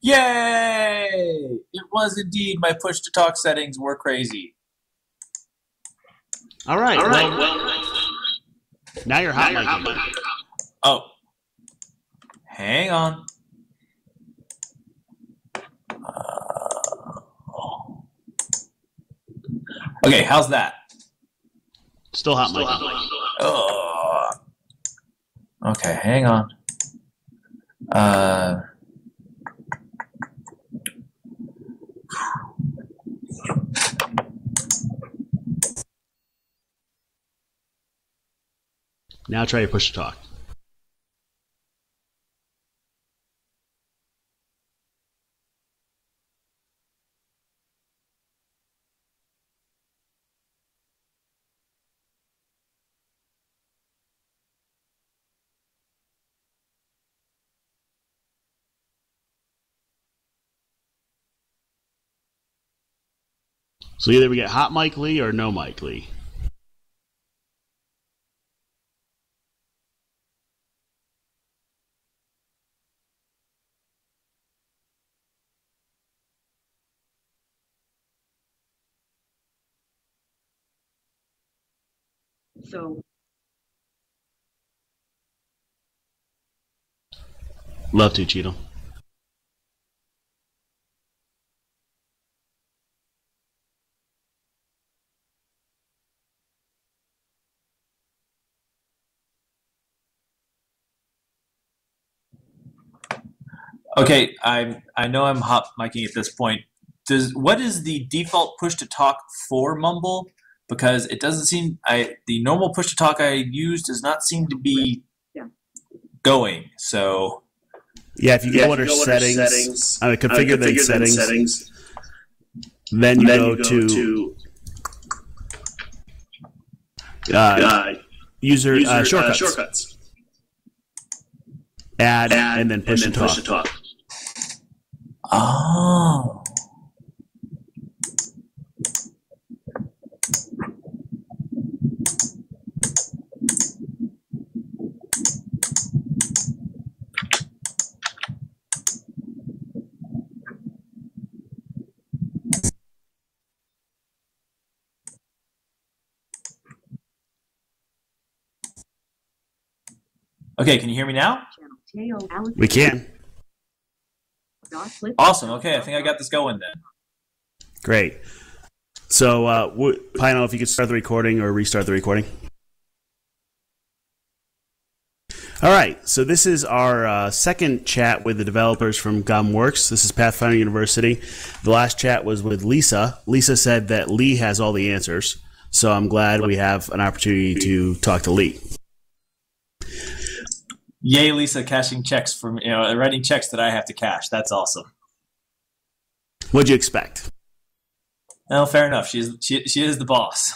Yay! It was indeed my push to talk settings were crazy. All right. Well, now you're hot micing. Oh. Hang on. Okay, how's that? Still hot micing. Oh. Okay, hang on. Now try your push to talk. So either we get hot Mike Lee or no Mike Lee. So Love to, Cheeto. Okay, I know I'm hot micing at this point. What is the default push to talk for Mumble? Because it doesn't seem the normal push to talk I use does not seem to be going. So yeah, if you go under settings, configure the settings, then you go to user shortcuts. Add and then push to talk. Oh. Okay, can you hear me now? We can. Awesome. Okay, I think I got this going then. Great. So, Pino, if you could start the recording or restart the recording. All right, so this is our second chat with the developers from GumWorks. This is Pathfinder University. The last chat was with Lisa. Lisa said that Lee has all the answers, so I'm glad we have an opportunity to talk to Lee. Yay, Lisa, cashing checks from writing checks that I have to cash. That's awesome. What'd you expect? Well, fair enough. She is the boss.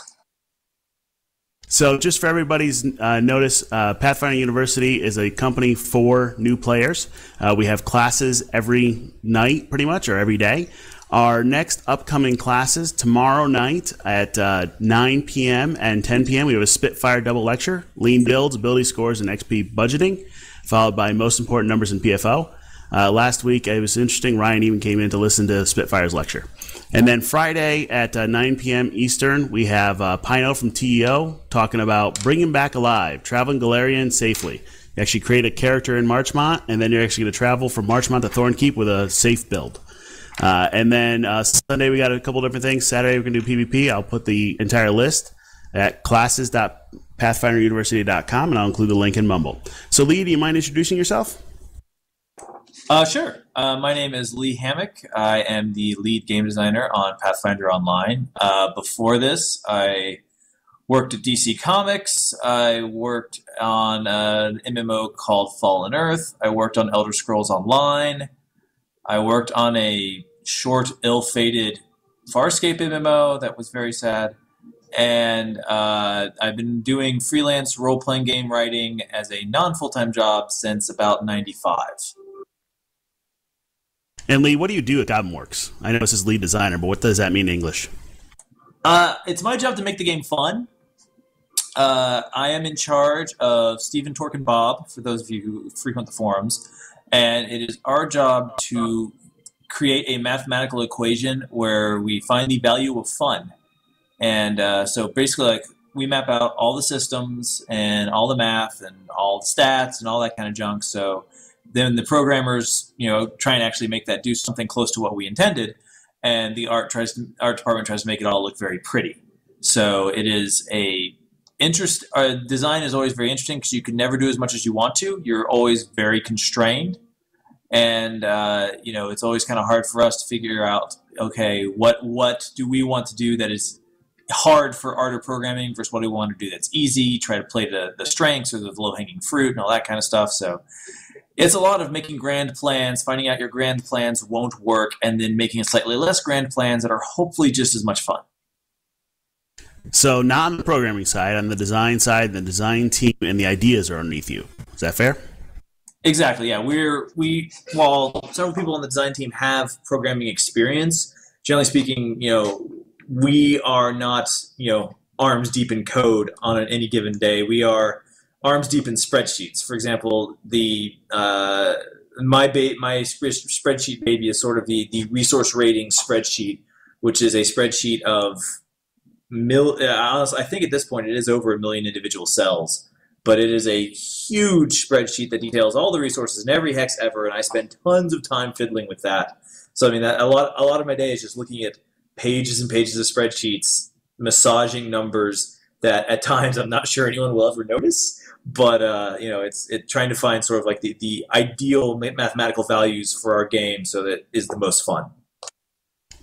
So just for everybody's notice, Pathfinder University is a company for new players. We have classes every night, pretty much, or every day. Our next upcoming classes, tomorrow night at 9 p.m. and 10 p.m., we have a Spitfire double lecture, Lean Builds, Ability Scores, and XP Budgeting, followed by Most Important Numbers in PFO. Last week, it was interesting. Ryan even came in to listen to Spitfire's lecture. And then Friday at 9 p.m. Eastern, we have Pino from TEO talking about Bringing Back Alive, Traveling Galarian Safely. You actually create a character in Marchmont, and then you're actually going to travel from Marchmont to Thornkeep with a safe build. And then Sunday, we got a couple different things. Saturday, we're going to do PvP. I'll put the entire list at classes.pathfinderuniversity.com, and I'll include the link in Mumble. So, Lee, do you mind introducing yourself? Sure. My name is Lee Hammock. I am the lead game designer on Pathfinder Online. Before this, I worked at DC Comics. I worked on an MMO called Fallen Earth. I worked on Elder Scrolls Online. I worked on a short, ill-fated Farscape MMO that was very sad. And I've been doing freelance role-playing game writing as a non-full-time job since about 95. And Lee, what do you do at GumWorks? I know this is lead designer, but what does that mean in English? It's my job to make the game fun. I am in charge of Stephen, Torque, and Bob, for those of you who frequent the forums. And it is our job to create a mathematical equation where we find the value of fun. And so basically, like, we map out all the systems and all the math and all the stats and all that kind of junk. So then the programmers, try and actually make that do something close to what we intended, and the art department tries to make it all look very pretty. So it is design is always very interesting because you can never do as much as you want to. You're always very constrained, and it's always kind of hard for us to figure out, okay, what do we want to do that is hard for art or programming versus what we want to do that's easy, try to play to the strengths or the low-hanging fruit and all that kind of stuff. So it's a lot of making grand plans, finding out your grand plans won't work, and then making slightly less grand plans that are hopefully just as much fun. So not on the programming side, on the design side, the design team and the ideas are underneath you. Is that fair? Exactly, yeah. While several people on the design team have programming experience, generally speaking, we are not, arms deep in code on any given day. We are arms deep in spreadsheets. For example, my spreadsheet baby is sort of the resource rating spreadsheet, which is a spreadsheet of honestly, I think at this point it is over 1 million individual cells, but it is a huge spreadsheet that details all the resources in every hex ever, and I spend tons of time fiddling with that. So I mean, that a lot of my day is just looking at pages and pages of spreadsheets, massaging numbers that at times I'm not sure anyone will ever notice. But it's trying to find sort of like the ideal mathematical values for our game, so that is the most fun.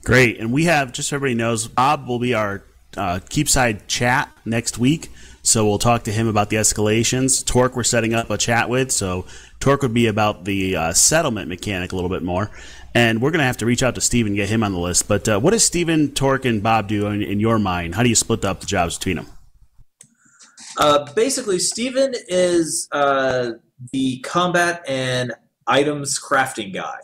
Great, and we have, just so everybody knows, Bob will be our Keepside Chat next week, so we'll talk to him about the escalations. Torque we're setting up a chat with, so Torque would be about the settlement mechanic a little bit more. And we're going to have to reach out to Steven and get him on the list. But what does Steven, Torque, and Bob do in your mind? How do you split up the jobs between them? Basically, Steven is the combat and items crafting guy.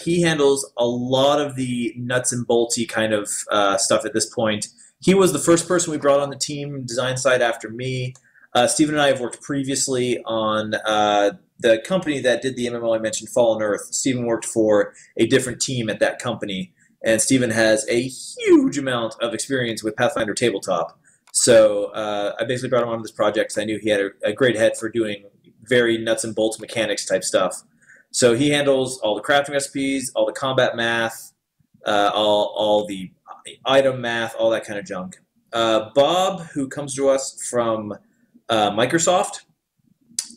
He handles a lot of the nuts and bolty kind of stuff at this point. He was the first person we brought on the team design side after me. Steven and I have worked previously on the company that did the MMO I mentioned, Fallen Earth. Steven worked for a different team at that company, and Steven has a huge amount of experience with Pathfinder Tabletop. So I basically brought him onto this project because I knew he had a great head for doing very nuts and bolts mechanics type stuff. So he handles all the crafting recipes, all the combat math, all the item math, all that kind of junk. Bob, who comes to us from Microsoft,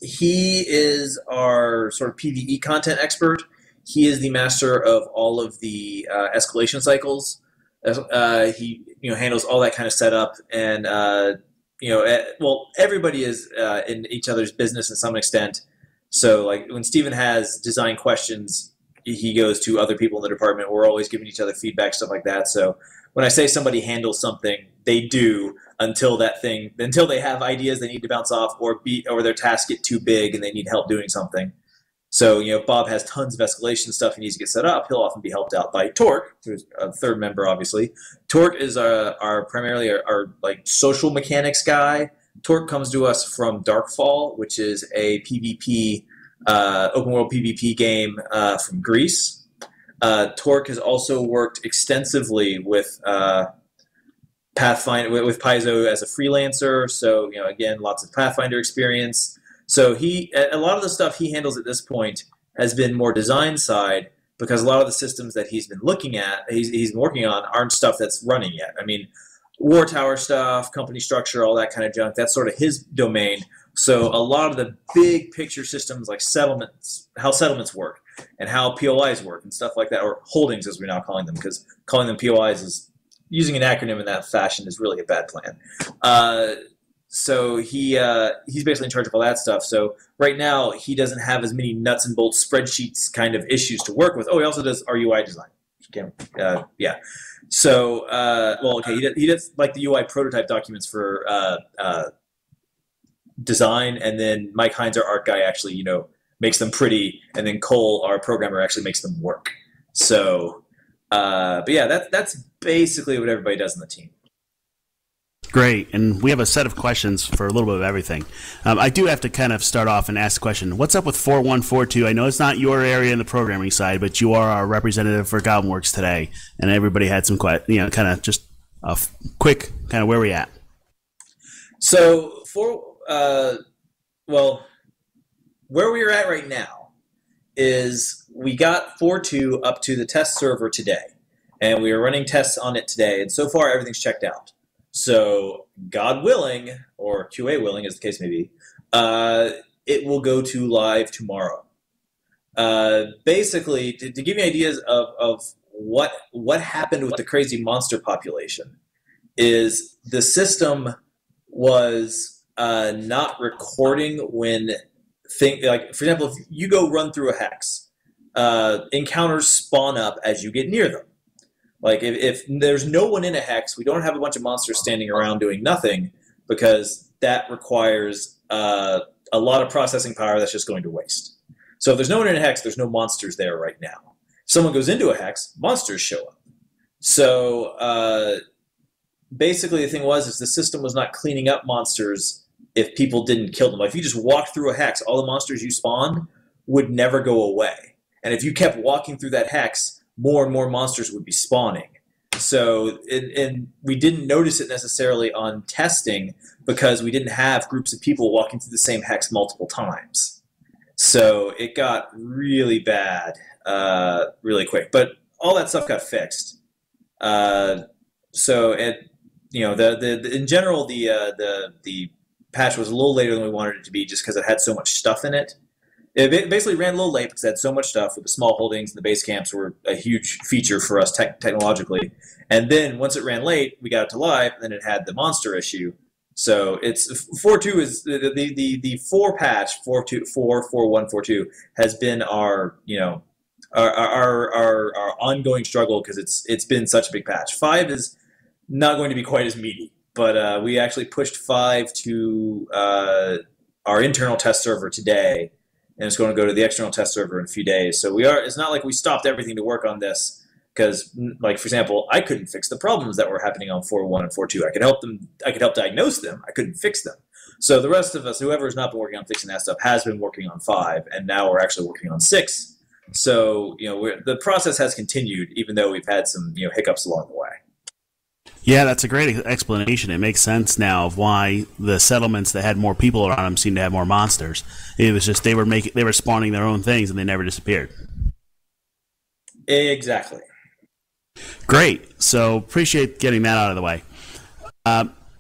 he is our sort of PvE content expert. He is the master of all of the escalation cycles. He handles all that kind of setup, and everybody is in each other's business to some extent. So like when Steven has design questions, he goes to other people in the department. We're always giving each other feedback, stuff like that. So when I say somebody handles something, they do until they have ideas they need to bounce off, or their tasks get too big and they need help doing something. So, Bob has tons of escalation stuff he needs to get set up. He'll often be helped out by Torque, who's a third member, obviously. Torque is primarily our like social mechanics guy. Torque comes to us from Darkfall, which is a PvP, open world PvP game from Greece. Torque has also worked extensively with Pathfinder, with Paizo as a freelancer. So, again, lots of Pathfinder experience. So a lot of the stuff he handles at this point has been more design side, because a lot of the systems that he's been looking at, he's been working on, aren't stuff that's running yet. I mean, War Tower stuff, company structure, all that kind of junk, that's sort of his domain. So a lot of the big picture systems like settlements, how settlements work, and how POIs work and stuff like that, or holdings as we're now calling them, because calling them POIs is, using an acronym in that fashion is really a bad plan. So he's basically in charge of all that stuff. So right now he doesn't have as many nuts and bolts spreadsheets kind of issues to work with. Oh, he also does our UI design. Yeah. So he does like the UI prototype documents for design, and then Mike Hines, our art guy, actually makes them pretty, and then Cole, our programmer, actually makes them work. So, but yeah, that's basically what everybody does in the team. Great. And we have a set of questions for a little bit of everything. I do have to kind of start off and ask the question, what's up with 4142? I know it's not your area in the programming side, but you are our representative for GoblinWorks today. And everybody had some, kind of just a quick kind of where we at. So, where we are at right now is we got 4.2 up to the test server today. And we are running tests on it today. And so far, everything's checked out. So, God willing, or QA willing, as the case may be, it will go to live tomorrow. Basically, to give you ideas of what happened with the crazy monster population, is the system was not recording when like, for example, if you go run through a hex, encounters spawn up as you get near them. Like, if there's no one in a hex, we don't have a bunch of monsters standing around doing nothing, because that requires a lot of processing power that's just going to waste. So if there's no one in a hex, there's no monsters there right now. If someone goes into a hex, monsters show up. So basically the thing is the system was not cleaning up monsters if people didn't kill them. Like, if you just walked through a hex, all the monsters you spawned would never go away. And if you kept walking through that hex, more and more monsters would be spawning. So, and we didn't notice it necessarily on testing because we didn't have groups of people walking through the same hex multiple times. So it got really bad really quick. But all that stuff got fixed. So, in general, the patch was a little later than we wanted it to be, just because it had so much stuff in it. It basically ran a little late because it had so much stuff. With the small holdings and the base camps were a huge feature for us technologically. And then once it ran late, we got it to live, and then it had the monster issue. So it's 4.2 is the 4 patch, 4.1.4.2 has been our ongoing struggle, because it's been such a big patch. 5 is not going to be quite as meaty, but we actually pushed 5 to our internal test server today. And it's going to go to the external test server in a few days. So it's not like we stopped everything to work on this, because, like, for example, I couldn't fix the problems that were happening on 4.1 and 4.2. I could help diagnose them. I couldn't fix them. So the rest of us, whoever has not been working on fixing that stuff, has been working on 5, and now we're actually working on 6. So, the process has continued, even though we've had some, hiccups along the way. Yeah, that's a great explanation. It makes sense now of why the settlements that had more people around them seemed to have more monsters. It was just they were spawning their own things, and they never disappeared. Exactly. Great. So appreciate getting that out of the way.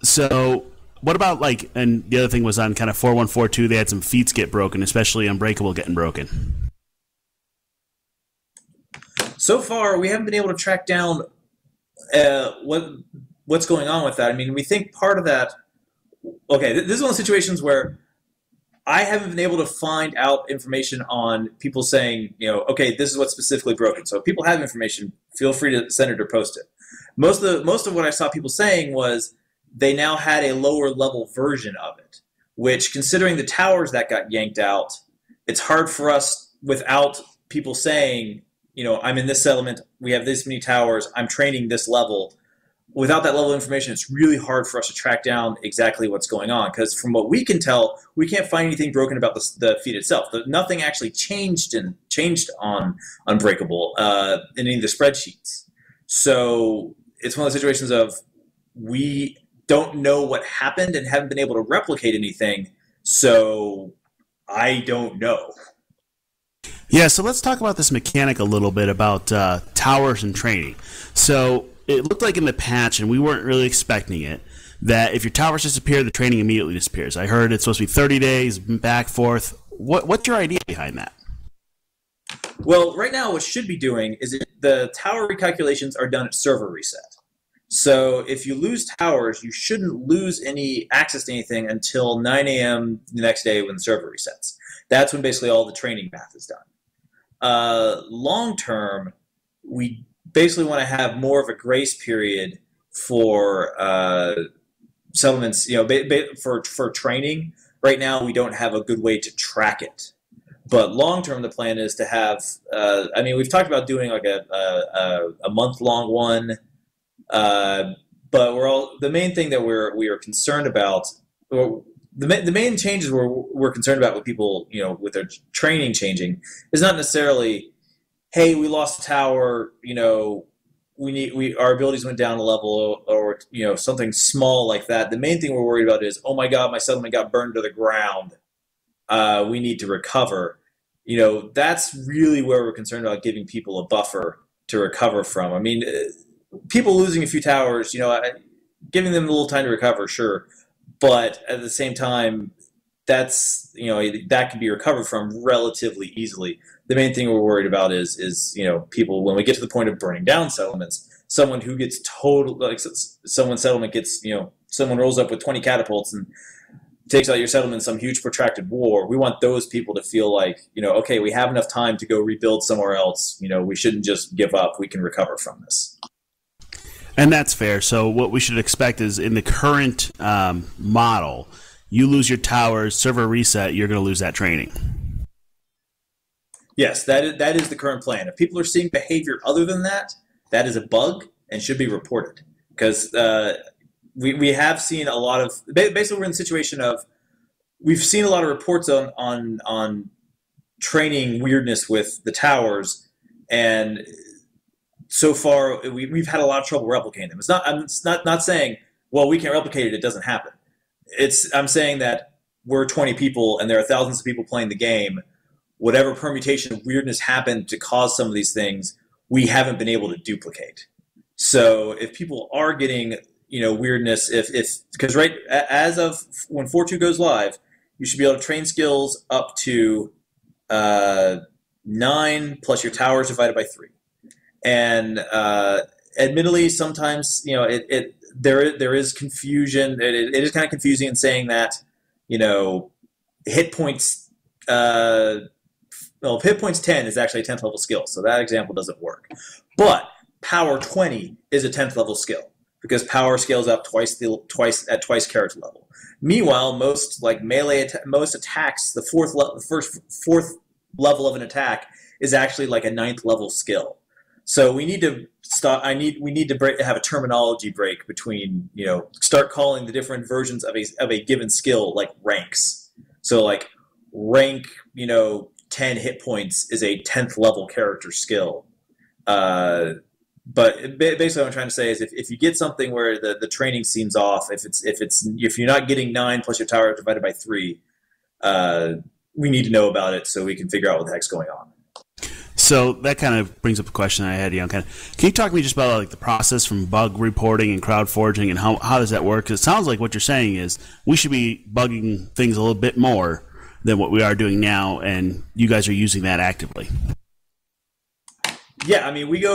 So what about, and the other thing was on kind of 4.1.4.2, they had some feats get broken, especially Unbreakable getting broken. So far, we haven't been able to track down what's going on with that. I mean, we think part of that. Okay, this is one of the situations where I haven't been able to find out information on people saying, okay, this is what's specifically broken. So if people have information, feel free to send it or post it. Most of what I saw people saying was they now had a lower level version of it, which, considering the towers that got yanked out, it's hard for us without people saying, I'm in this settlement, we have this many towers, I'm training this level. Without that level of information, it's really hard for us to track down exactly what's going on, because from what we can tell, we can't find anything broken about the feat itself. Nothing actually changed on Unbreakable in any of the spreadsheets. So it's one of those situations of we don't know what happened and haven't been able to replicate anything, so I don't know. Yeah, so let's talk about this mechanic a little bit about towers and training. So it looked like in the patch, and we weren't really expecting it, that if your towers disappear, the training immediately disappears. I heard it's supposed to be 30 days, back, forth. What's your idea behind that? Well, right now what should be doing is the tower recalculations are done at server reset. So if you lose towers, you shouldn't lose any access to anything until 9 a.m. the next day when the server resets. That's when basically all the training math is done. Long term, we basically want to have more of a grace period for settlements. For training. Right now, we don't have a good way to track it. But long term, the plan is to have. We've talked about doing like a month long one. but the main thing that we are concerned about, or the main changes we're concerned about with people, with their training changing, is not necessarily, hey, we lost a tower, our abilities went down a level, or something small like that. The main thing we're worried about is, oh my God, my settlement got burned to the ground. We need to recover. That's really where we're concerned about giving people a buffer to recover from. I mean, people losing a few towers, giving them a little time to recover, sure, but at the same time, that can be recovered from relatively easily. The main thing we're worried about is people, when we get to the point of burning down settlements, someone who gets someone's settlement gets, someone rolls up with 20 catapults and takes out your settlement in some huge protracted war. We want those people to feel like, okay, we have enough time to go rebuild somewhere else. We shouldn't just give up. We can recover from this. And that's fair. So what we should expect is, in the current model, you lose your towers, server reset, you're going to lose that training. Yes, that is the current plan. If people are seeing behavior other than that, that is a bug and should be reported. Because we have seen a lot of, basically we're in the situation of, we've seen a lot of reports on training weirdness with the towers, and so far we've had a lot of trouble replicating them. I'm not saying, well, we can't replicate it, it doesn't happen. I'm saying that we're 20 people and there are thousands of people playing the game. Whatever permutation of weirdness happened to cause some of these things, we haven't been able to duplicate. So if people are getting, weirdness, because right as of when 4.2 goes live, you should be able to train skills up to 9 plus your towers divided by 3. And admittedly, sometimes there is confusion. It is kind of confusing in saying that hit points. If hit points 10 is actually a 10th level skill, so that example doesn't work. But power 20 is a 10th level skill, because power scales up twice character level. Meanwhile, most most attacks, the fourth level of an attack is actually like a 9th level skill. So we need to stop. We need to have a terminology break between, start calling the different versions of a given skill like ranks. So like rank, 10 hit points is a 10th level character skill. But basically what I'm trying to say is, if you get something where the training seems off, if you're not getting 9 plus your tower divided by 3, we need to know about it so we can figure out what the heck's going on. So that kind of brings up a question I had, can you talk to me just about like the process from bug reporting and crowd forging, and how does that work? 'Cause it sounds like what you're saying is we should be bugging things a little bit more than what we are doing now, and you guys are using that actively. Yeah, I mean, we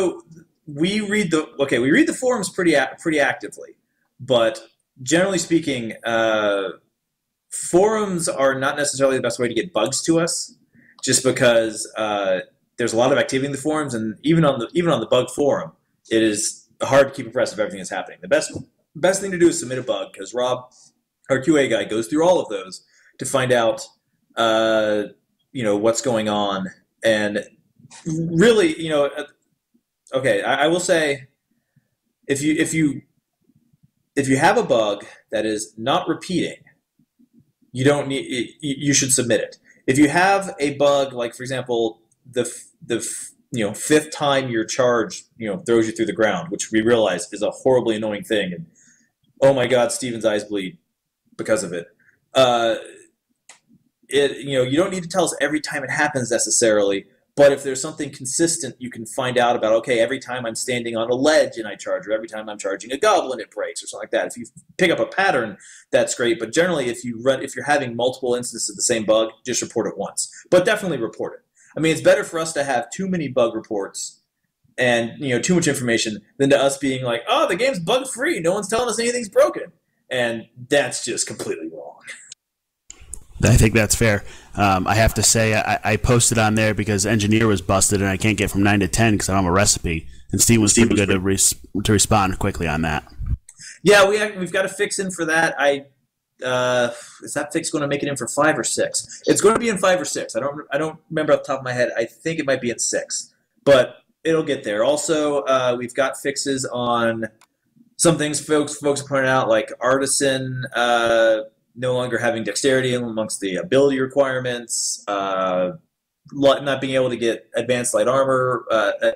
read the forums pretty actively, but generally speaking, forums are not necessarily the best way to get bugs to us, just because there's a lot of activity in the forums, and even on the bug forum, it is hard to keep abreast of everything that's happening. The best thing to do is submit a bug, because Rob, our QA guy, goes through all of those to find out what's going on. And really, okay, I will say, if you have a bug that is not repeating, you should submit it. If you have a bug, like for example, the 5th time your charge throws you through the ground, which we realize is a horribly annoying thing, and oh my God, Steven's eyes bleed because of it. You don't need to tell us every time it happens necessarily, but if there's something consistent, you can find out about, okay, every time I'm standing on a ledge and I charge, or every time I'm charging a goblin it breaks, or something like that. If you pick up a pattern, that's great. But generally, if you're having multiple instances of the same bug, just report it once. But definitely report it. I mean, it's better for us to have too many bug reports and too much information than to us being like, oh, the game's bug free, no one's telling us anything's broken, and that's just completely wrong. I think that's fair. I have to say, I posted on there because engineer was busted and I can't get from 9 to 10 because I don't have a recipe. And Steve was pretty good to respond quickly on that. Yeah, we've got a fix in for that. Is that fix going to make it in for 5 or 6? It's going to be in 5 or 6. I don't remember off the top of my head. I think it might be in 6, but it'll get there. Also, we've got fixes on some things folks are pointing out, like artisan no longer having dexterity amongst the ability requirements, not being able to get advanced light armor,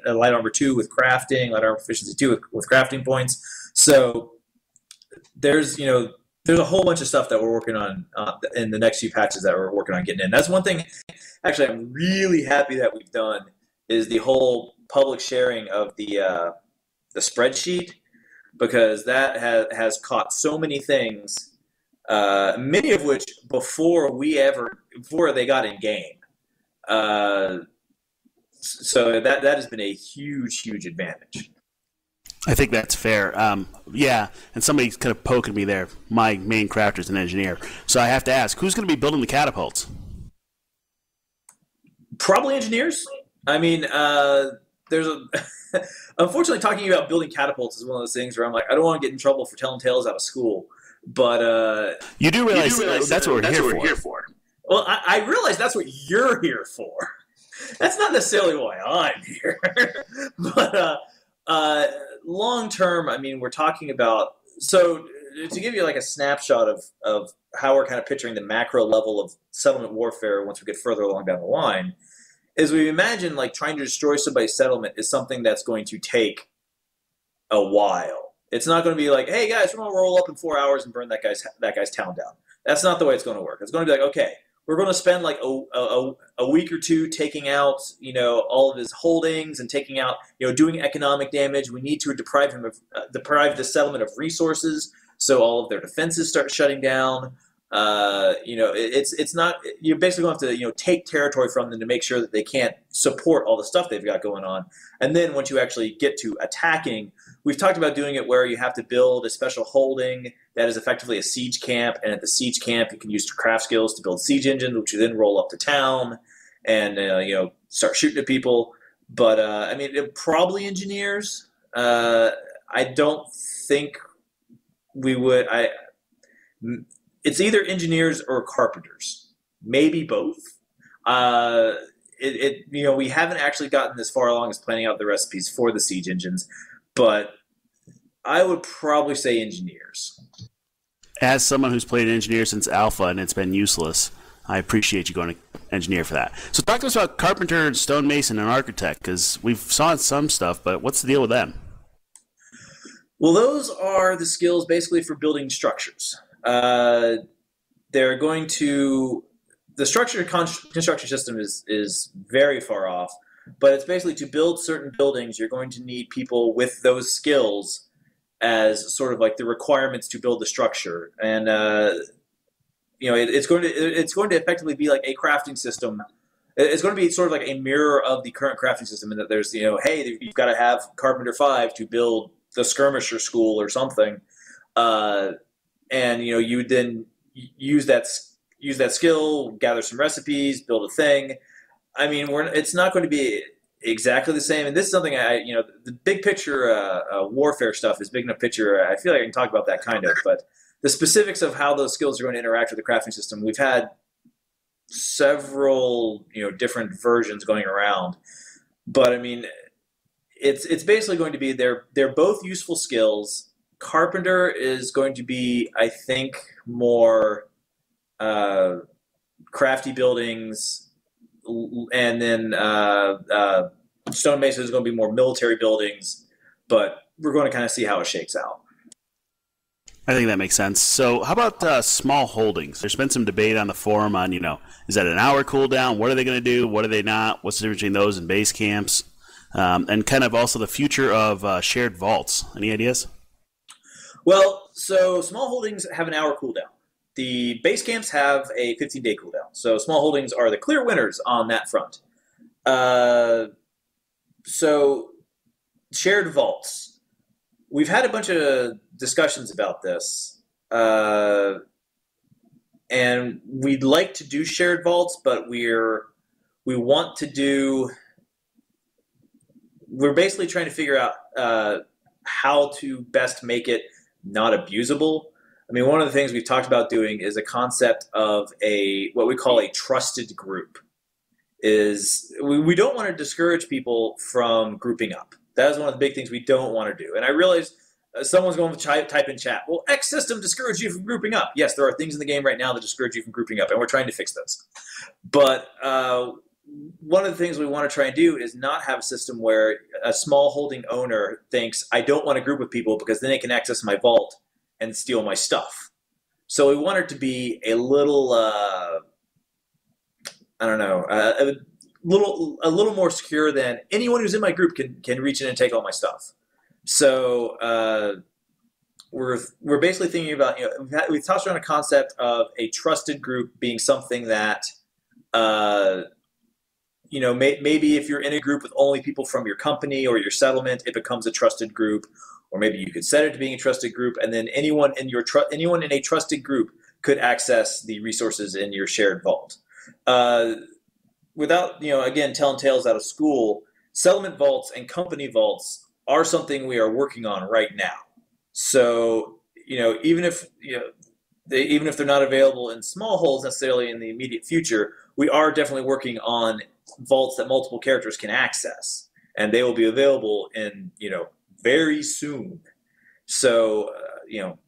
light armor 2 with crafting, light armor proficiency 2 with crafting points. So there's there's a whole bunch of stuff that we're working on in the next few patches that we're working on getting in. That's one thing actually I'm really happy that we've done, is the whole public sharing of the spreadsheet, because that has caught so many things, many of which before they got in game. So that has been a huge advantage. I think that's fair. Yeah, and somebody's kind of poking me there. My main crafter is an engineer, so I have to ask, who's going to be building the catapults? Probably engineers. I mean, there's a unfortunately, talking about building catapults is one of those things where I'm like, I don't want to get in trouble for telling tales out of school, but you do realize that's what we're here for. Well, I realize that's what you're here for. That's not necessarily why I'm here. But long term, I mean, we're talking about, so to give you like a snapshot of how we're kind of picturing the macro level of settlement warfare once we get further along down the line, is we imagine like trying to destroy somebody's settlement is something that's going to take a while. It's not going to be like, hey guys, we're going to roll up in 4 hours and burn that guy's town down. That's not the way it's going to work. It's going to be like, okay, we're going to spend like a week or two taking out, all of his holdings and taking out, doing economic damage. We need to deprive the settlement of resources, so all of their defenses start shutting down. It's not, you're basically going to have to, take territory from them to make sure that they can't support all the stuff they've got going on. And then once you actually get to attacking, we've talked about doing it where you have to build a special holding that is effectively a siege camp. And at the siege camp, you can use craft skills to build siege engines, which you then roll up to town and, start shooting at people. But, I mean, probably engineers. I don't think we would, it's either engineers or carpenters, maybe both. We haven't actually gotten this far along as planning out the recipes for the siege engines, but I would probably say engineers. As someone who's played engineer since alpha and it's been useless, I appreciate you going to engineer for that. So talk to us about carpenter, stonemason, and architect, because we've saw some stuff, but what's the deal with them? Well, those are the skills basically for building structures. They're going to, the structured construction system is very far off, but it's basically to build certain buildings, you're going to need people with those skills as sort of like the requirements to build the structure. And, it's going to effectively be like a crafting system. It's going to be sort of like a mirror of the current crafting system in that there's, hey, you've got to have Carpenter 5 to build the skirmisher school or something. And you would then use that skill, gather some recipes, build a thing. I mean, it's not going to be exactly the same. And this is something the big picture warfare stuff is big enough picture. I feel like I can talk about that kind of, but the specifics of how those skills are going to interact with the crafting system, we've had several different versions going around. But I mean, it's basically going to be they're both useful skills. Carpenter is going to be, I think, more crafty buildings, and then stonemason is going to be more military buildings, but we're going to kind of see how it shakes out. I think that makes sense. So how about small holdings? There's been some debate on the forum on, is that an hour cooldown? What are they going to do? What are they not? What's the difference between those and base camps? And kind of also the future of shared vaults. Any ideas? Well, so small holdings have an hour cooldown. The base camps have a 15-day cooldown. So small holdings are the clear winners on that front. So shared vaults. We've had a bunch of discussions about this. And we'd like to do shared vaults, but we're basically trying to figure out how to best make it not abusable. I mean, one of the things we've talked about doing is a concept of what we call a trusted group. We don't want to discourage people from grouping up. That is one of the big things we don't want to do. And I realize someone's going to type in chat, well, X system discourages you from grouping up. Yes, there are things in the game right now that discourage you from grouping up, and we're trying to fix those. But one of the things we want to try and do is not have a system where a small holding owner thinks, I don't want to group with people because then they can access my vault and steal my stuff. So we want it to be a little, I don't know, a little more secure than anyone who's in my group can reach in and take all my stuff. So we're basically thinking about, we've touched on a concept of a trusted group being something that, maybe if you're in a group with only people from your company or your settlement, it becomes a trusted group. Or maybe you could set it to being a trusted group, and then anyone in a trusted group could access the resources in your shared vault. Without, again, telling tales out of school, settlement vaults and company vaults are something we are working on right now. So, even if they're not available in small holes necessarily in the immediate future, we are definitely working on vaults that multiple characters can access, and they will be available in, very soon. So,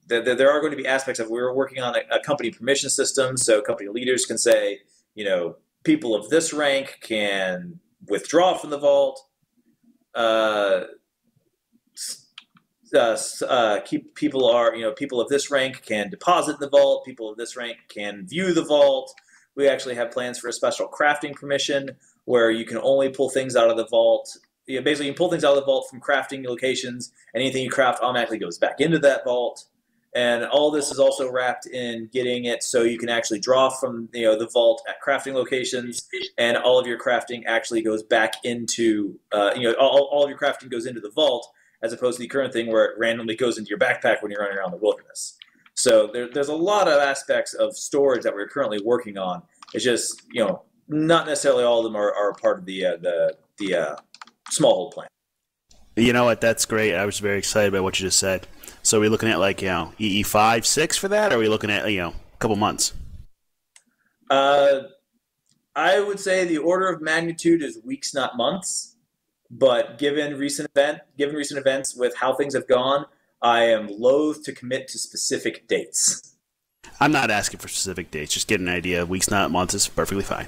there are going to be aspects of, we're working on a company permission system, so company leaders can say, people of this rank can withdraw from the vault. People of this rank can deposit in the vault. People of this rank can view the vault. We actually have plans for a special crafting permission where you can only pull things out of the vault. Basically, you can pull things out of the vault from crafting locations. Anything you craft automatically goes back into that vault. And all this is also wrapped in getting it so you can actually draw from the vault at crafting locations, and all of your crafting actually goes back into all of your crafting goes into the vault, as opposed to the current thing where it randomly goes into your backpack when you're running around the wilderness. So there's a lot of aspects of storage that we're currently working on. It's just not necessarily all of them are part of the small hold plan. You know what? That's great. I was very excited by what you just said. So are we looking at EE 5, 6 for that, or are we looking at a couple months? I would say the order of magnitude is weeks, not months. But given recent events with how things have gone, I am loath to commit to specific dates. I'm not asking for specific dates. Just get an idea. Weeks, not months, is perfectly fine.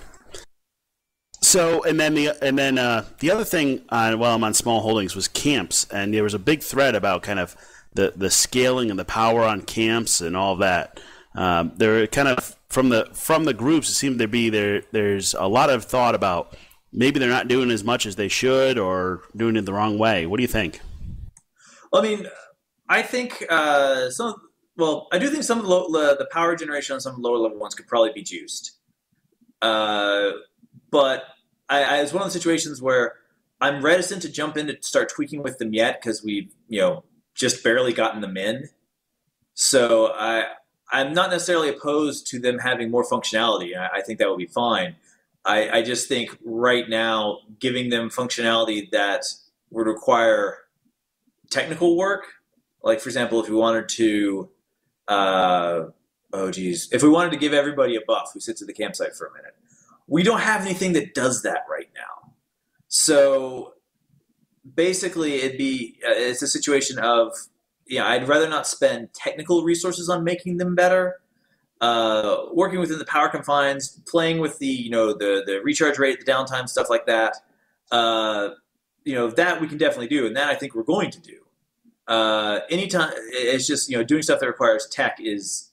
So, and then the other thing while I'm on small holdings was camps, and there was a big thread about kind of the scaling and the power on camps and all of that. There kind of from the groups, it seemed to be there's a lot of thought about maybe they're not doing as much as they should or doing it the wrong way. What do you think? Well, I mean, I think I do think some of the power generation on some of the lower level ones could probably be juiced. But it's one of the situations where I'm reticent to jump in to start tweaking with them yet because we've just barely gotten them in. So I'm not necessarily opposed to them having more functionality. I think that would be fine. I just think right now giving them functionality that would require technical work, like for example, if we wanted to, if we wanted to give everybody a buff who sits at the campsite for a minute, we don't have anything that does that right now. So basically, it's a situation of I'd rather not spend technical resources on making them better. Working within the power confines, playing with the recharge rate, the downtime, stuff like that. That we can definitely do, and that I think we're going to do. Anytime it's just doing stuff that requires tech is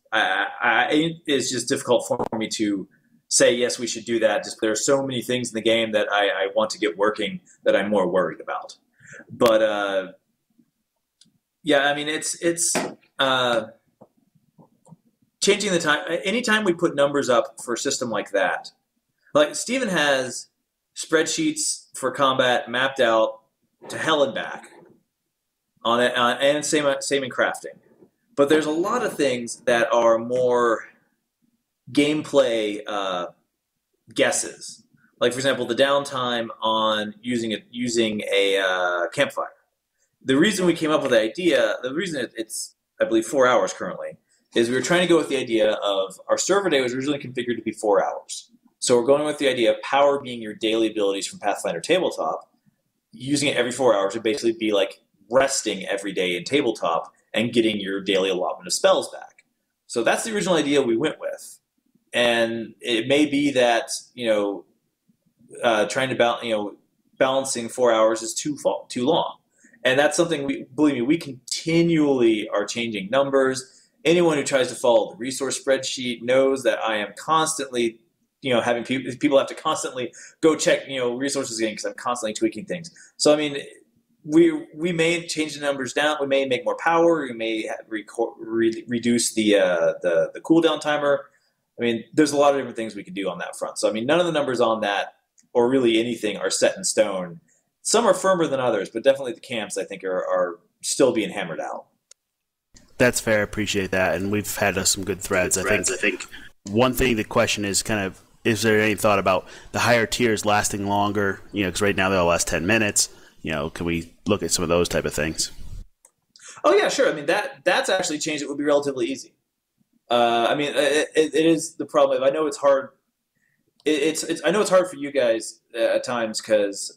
just difficult for me to say yes, we should do that. Just there are so many things in the game that I want to get working that I'm more worried about. But I mean it's changing the time. Anytime we put numbers up for a system like that, like Steven has spreadsheets for combat mapped out to hell and back on it, and same in crafting. But there's a lot of things that are more gameplay guesses. Like for example, the downtime on using a campfire. The reason we came up with the idea, the reason it's I believe 4 hours currently, is we were trying to go with the idea of our server day was originally configured to be 4 hours. So we're going with the idea of power being your daily abilities from Pathfinder Tabletop. Using it every 4 hours would basically be like resting every day in tabletop and getting your daily allotment of spells back. So that's the original idea we went with. And it may be that, trying to balancing 4 hours is too long. And that's something believe me, we continually are changing numbers. Anyone who tries to follow the resource spreadsheet knows that I am constantly, having people have to constantly go check, resources again because I'm constantly tweaking things. So, I mean, we may change the numbers down. We may make more power. We may reduce the cooldown timer. I mean, there's a lot of different things we can do on that front. So, I mean, none of the numbers on that or really anything are set in stone. Some are firmer than others, but definitely the camps, I think, are still being hammered out. That's fair. Appreciate that. And we've had some good threads. I think one thing the question is kind of, is there any thought about the higher tiers lasting longer? Because right now they'll last 10 minutes. Can we look at some of those type of things? Oh, yeah, sure. I mean, that's actually changed. It would be relatively easy. I mean, it is the problem. I know it's hard. I know it's hard for you guys at times because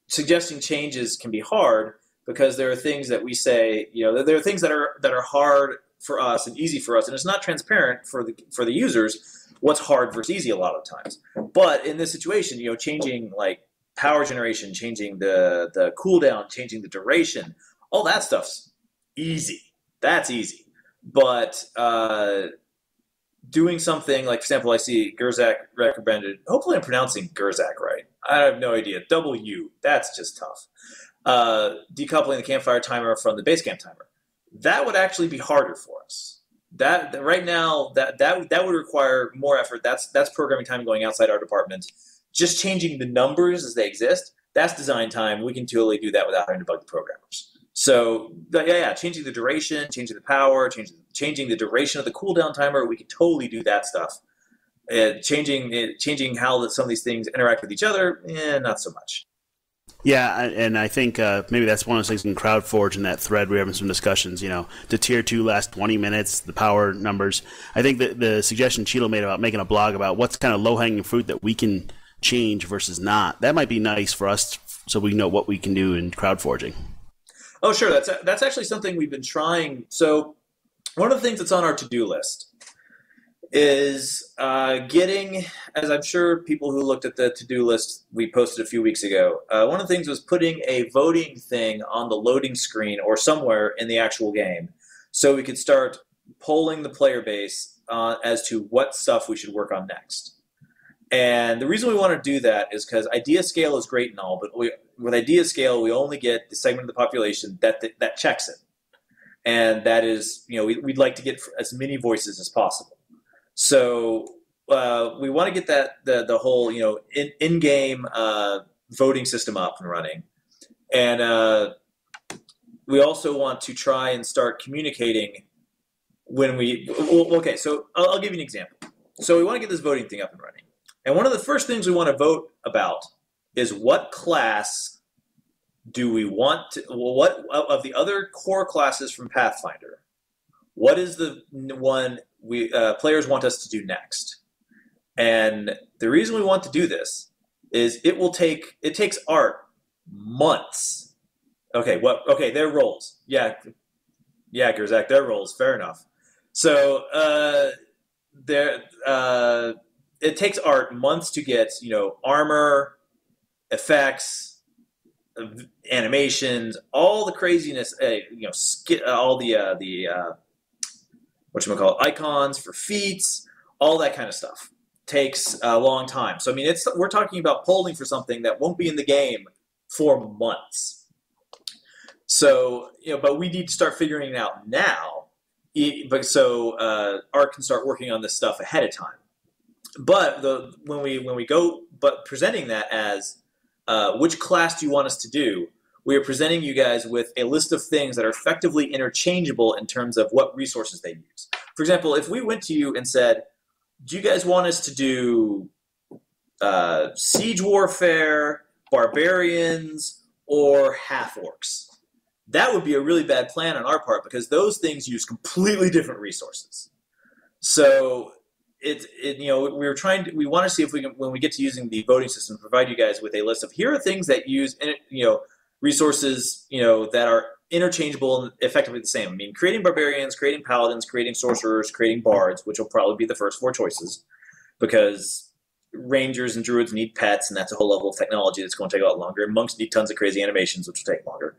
suggesting changes can be hard because there are things that we say, there are things that are hard for us and easy for us, and it's not transparent for the users what's hard versus easy a lot of times. But in this situation, changing like power generation, changing the cooldown, changing the duration, all that stuff's easy. That's easy. But doing something like, for example, I see Gerzak recommended, hopefully I'm pronouncing Gerzak right. I have no idea. U, that's just tough. Decoupling the campfire timer from the base camp timer. That would actually be harder for us. That right now, that would require more effort. That's programming time going outside our department. Just changing the numbers as they exist, that's design time. We can totally do that without having to bug the programmers. So, changing the duration, changing the power, changing the duration of the cooldown timer, we can totally do that stuff. Changing how some of these things interact with each other, not so much. Yeah, and I think maybe that's one of those things in CrowdForge in that thread. We're having some discussions, the tier 2 last 20 minutes, the power numbers. I think that the suggestion Cheeto made about making a blog about what's kind of low-hanging fruit that we can change versus not, that might be nice for us so we know what we can do in CrowdForging. Oh, sure. That's actually something we've been trying. So one of the things that's on our to-do list is getting, as I'm sure people who looked at the to-do list we posted a few weeks ago, one of the things was putting a voting thing on the loading screen or somewhere in the actual game so we could start polling the player base as to what stuff we should work on next. And the reason we want to do that is because idea scale is great and all, but with idea scale, we only get the segment of the population that checks it. And that is, we'd like to get as many voices as possible. So we want to get the whole, in-game voting system up and running. And we also want to try and start communicating when okay, so I'll give you an example. So we want to get this voting thing up and running. And one of the first things we want to vote about is what class do we want to, what of the other core classes from Pathfinder, what is the one players want us to do next? And the reason we want to do this is it takes art months. Okay, their roles. Yeah, Gerzak, their roles, fair enough. So it takes art months to get, armor, effects, animations, all the craziness, all the icons for feats, all that kind of stuff takes a long time. So I mean, we're talking about polling for something that won't be in the game for months. So but we need to start figuring it out now, so Art can start working on this stuff ahead of time. But when we go presenting that as which class do you want us to do, we are presenting you guys with a list of things that are effectively interchangeable in terms of what resources they use. For example, if we went to you and said, do you guys want us to do siege warfare, barbarians, or half-orcs? That would be a really bad plan on our part because those things use completely different resources. So we want to see if we can, when we get to using the voting system, provide you guys with a list of here are things that use, resources, that are interchangeable and effectively the same. I mean, creating barbarians, creating paladins, creating sorcerers, creating bards, which will probably be the first 4 choices, because rangers and druids need pets, and that's a whole level of technology that's going to take a lot longer. And monks need tons of crazy animations, which will take longer.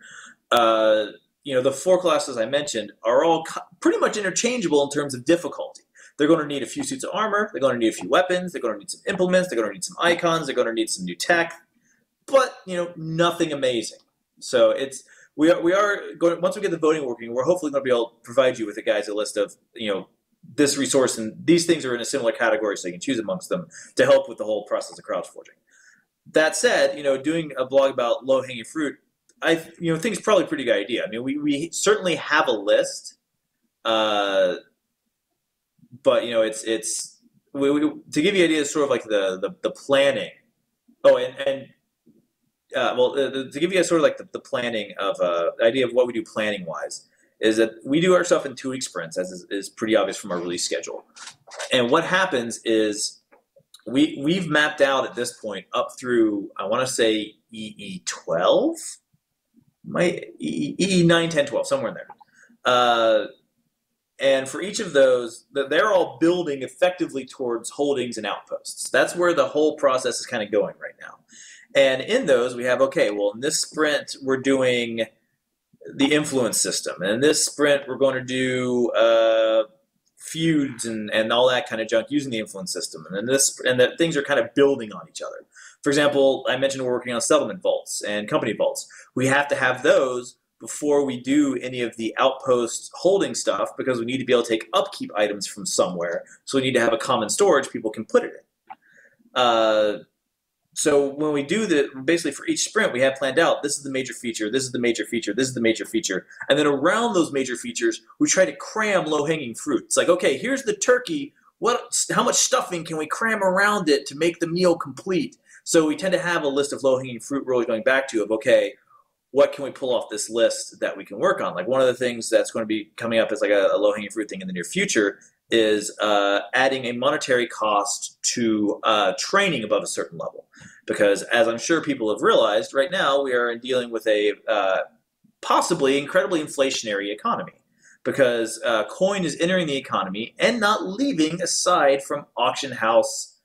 The 4 classes I mentioned are all pretty much interchangeable in terms of difficulty. They're going to need a few suits of armor. They're going to need a few weapons. They're going to need some implements. They're going to need some icons. They're going to need some new tech, but nothing amazing. So we are going, once we get the voting working, we're hopefully going to be able to provide you with a list of this resource, and these things are in a similar category, so you can choose amongst them to help with the whole process of crowdforging. That said, doing a blog about low-hanging fruit, I think it's probably a pretty good idea. I mean, we certainly have a list, but it's to give you ideas, sort of like the planning. Oh, to give you guys sort of like the planning of the idea of what we do planning wise, is that we do our stuff in 2-week sprints, as is pretty obvious from our release schedule. And what happens is we've mapped out at this point up through, I want to say EE12, EE 9, 10, 12, somewhere in there. And for each of those, they're all building effectively towards holdings and outposts. That's where the whole process is kind of going right now. And in those, we have, in this sprint, we're doing the influence system. And in this sprint, we're going to do feuds and all that kind of junk using the influence system. And that things are kind of building on each other. For example, I mentioned we're working on settlement vaults and company vaults. We have to have those before we do any of the outpost holding stuff, because we need to be able to take upkeep items from somewhere. So we need to have a common storage people can put it in. So when we do basically for each sprint, we have planned out, this is the major feature, this is the major feature, this is the major feature. And then around those major features, we try to cram low-hanging fruit. It's like, okay, here's the turkey. How much stuffing can we cram around it to make the meal complete? So we tend to have a list of low-hanging fruit we're always going back to of, okay, what can we pull off this list that we can work on? Like one of the things that's going to be coming up as like a low-hanging fruit thing in the near future is adding a monetary cost to training above a certain level. Because as I'm sure people have realized, right now we are dealing with a possibly incredibly inflationary economy. Because coin is entering the economy and not leaving aside from auction house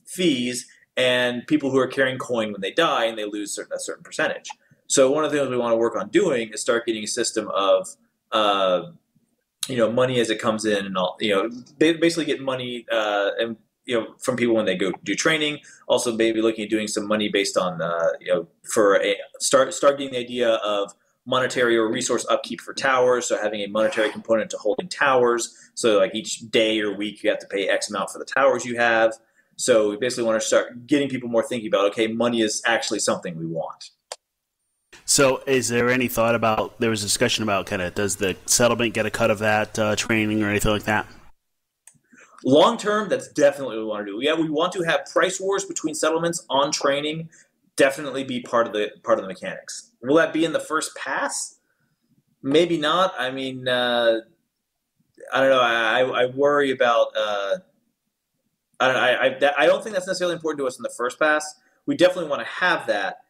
fees and people who are carrying coin when they die and they lose a certain percentage. So one of the things we want to work on doing is start getting a system of money as it comes in, and all, basically get money and from people when they go do training. Also, maybe looking at doing some money based on start getting the idea of monetary or resource upkeep for towers. So having a monetary component to holding towers. So like each day or week you have to pay X amount for the towers you have. So we basically want to start getting people more thinking about, okay, money is actually something we want. So is there any thought about, there was a discussion about kind of, does the settlement get a cut of that training or anything like that? Long term, that's definitely what we want to do. Yeah, we want to have price wars between settlements on training. Definitely be part of the mechanics. Will that be in the first pass? Maybe not. I mean, I don't know. I worry about. I don't think that's necessarily important to us in the first pass. We definitely want to have that,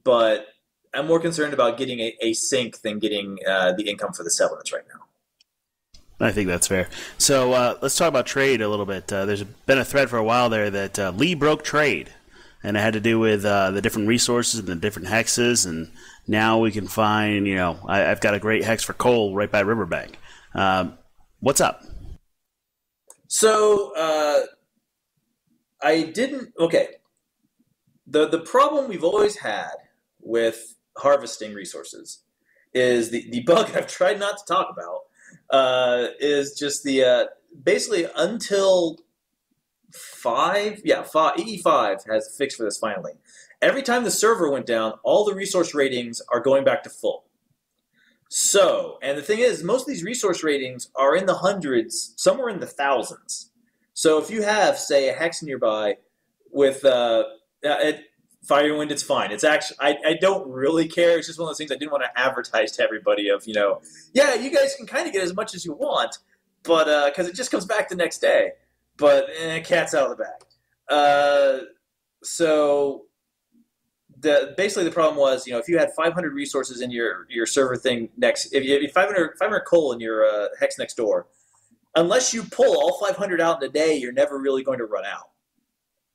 but I'm more concerned about getting a sync than getting the income for the settlements right now. I think that's fair. So let's talk about trade a little bit. There's been a thread for a while there that Lee broke trade, and it had to do with the different resources and the different hexes, and now we can find, I've got a great hex for coal right by Riverbank. What's up? So I didn't, okay. The problem we've always had with harvesting resources is the bug I've tried not to talk about. Is just the basically until EE5 has a fix for this finally. Every time the server went down, all the resource ratings are going back to full. So, and the thing is, most of these resource ratings are in the hundreds, somewhere in the thousands. So if you have, say, a hex nearby with Fire and Wind, it's fine. It's actually, I don't really care. It's just one of those things I didn't want to advertise to everybody of, yeah, you guys can kind of get as much as you want, but because it just comes back the next day. But cat's out of the bag. So basically the problem was, if you had 500 resources in your server thing next, if you had 500 coal in your hex next door, unless you pull all 500 out in a day, you're never really going to run out.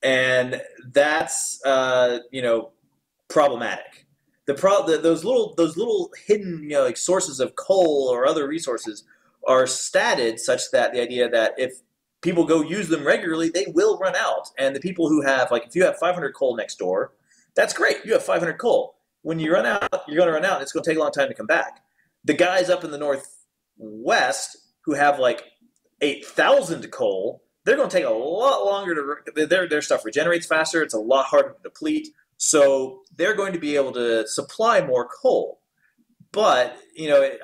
And that's, problematic. Those little hidden, like sources of coal or other resources are statted such that the idea that if people go use them regularly, they will run out. And the people who have, like, if you have 500 coal next door, that's great. You have 500 coal. When you run out, you're going to run out, and it's going to take a long time to come back. The guys up in the northwest who have like 8,000 coal, they're going to take a lot longer to. Their stuff regenerates faster. It's a lot harder to deplete. So they're going to be able to supply more coal. But,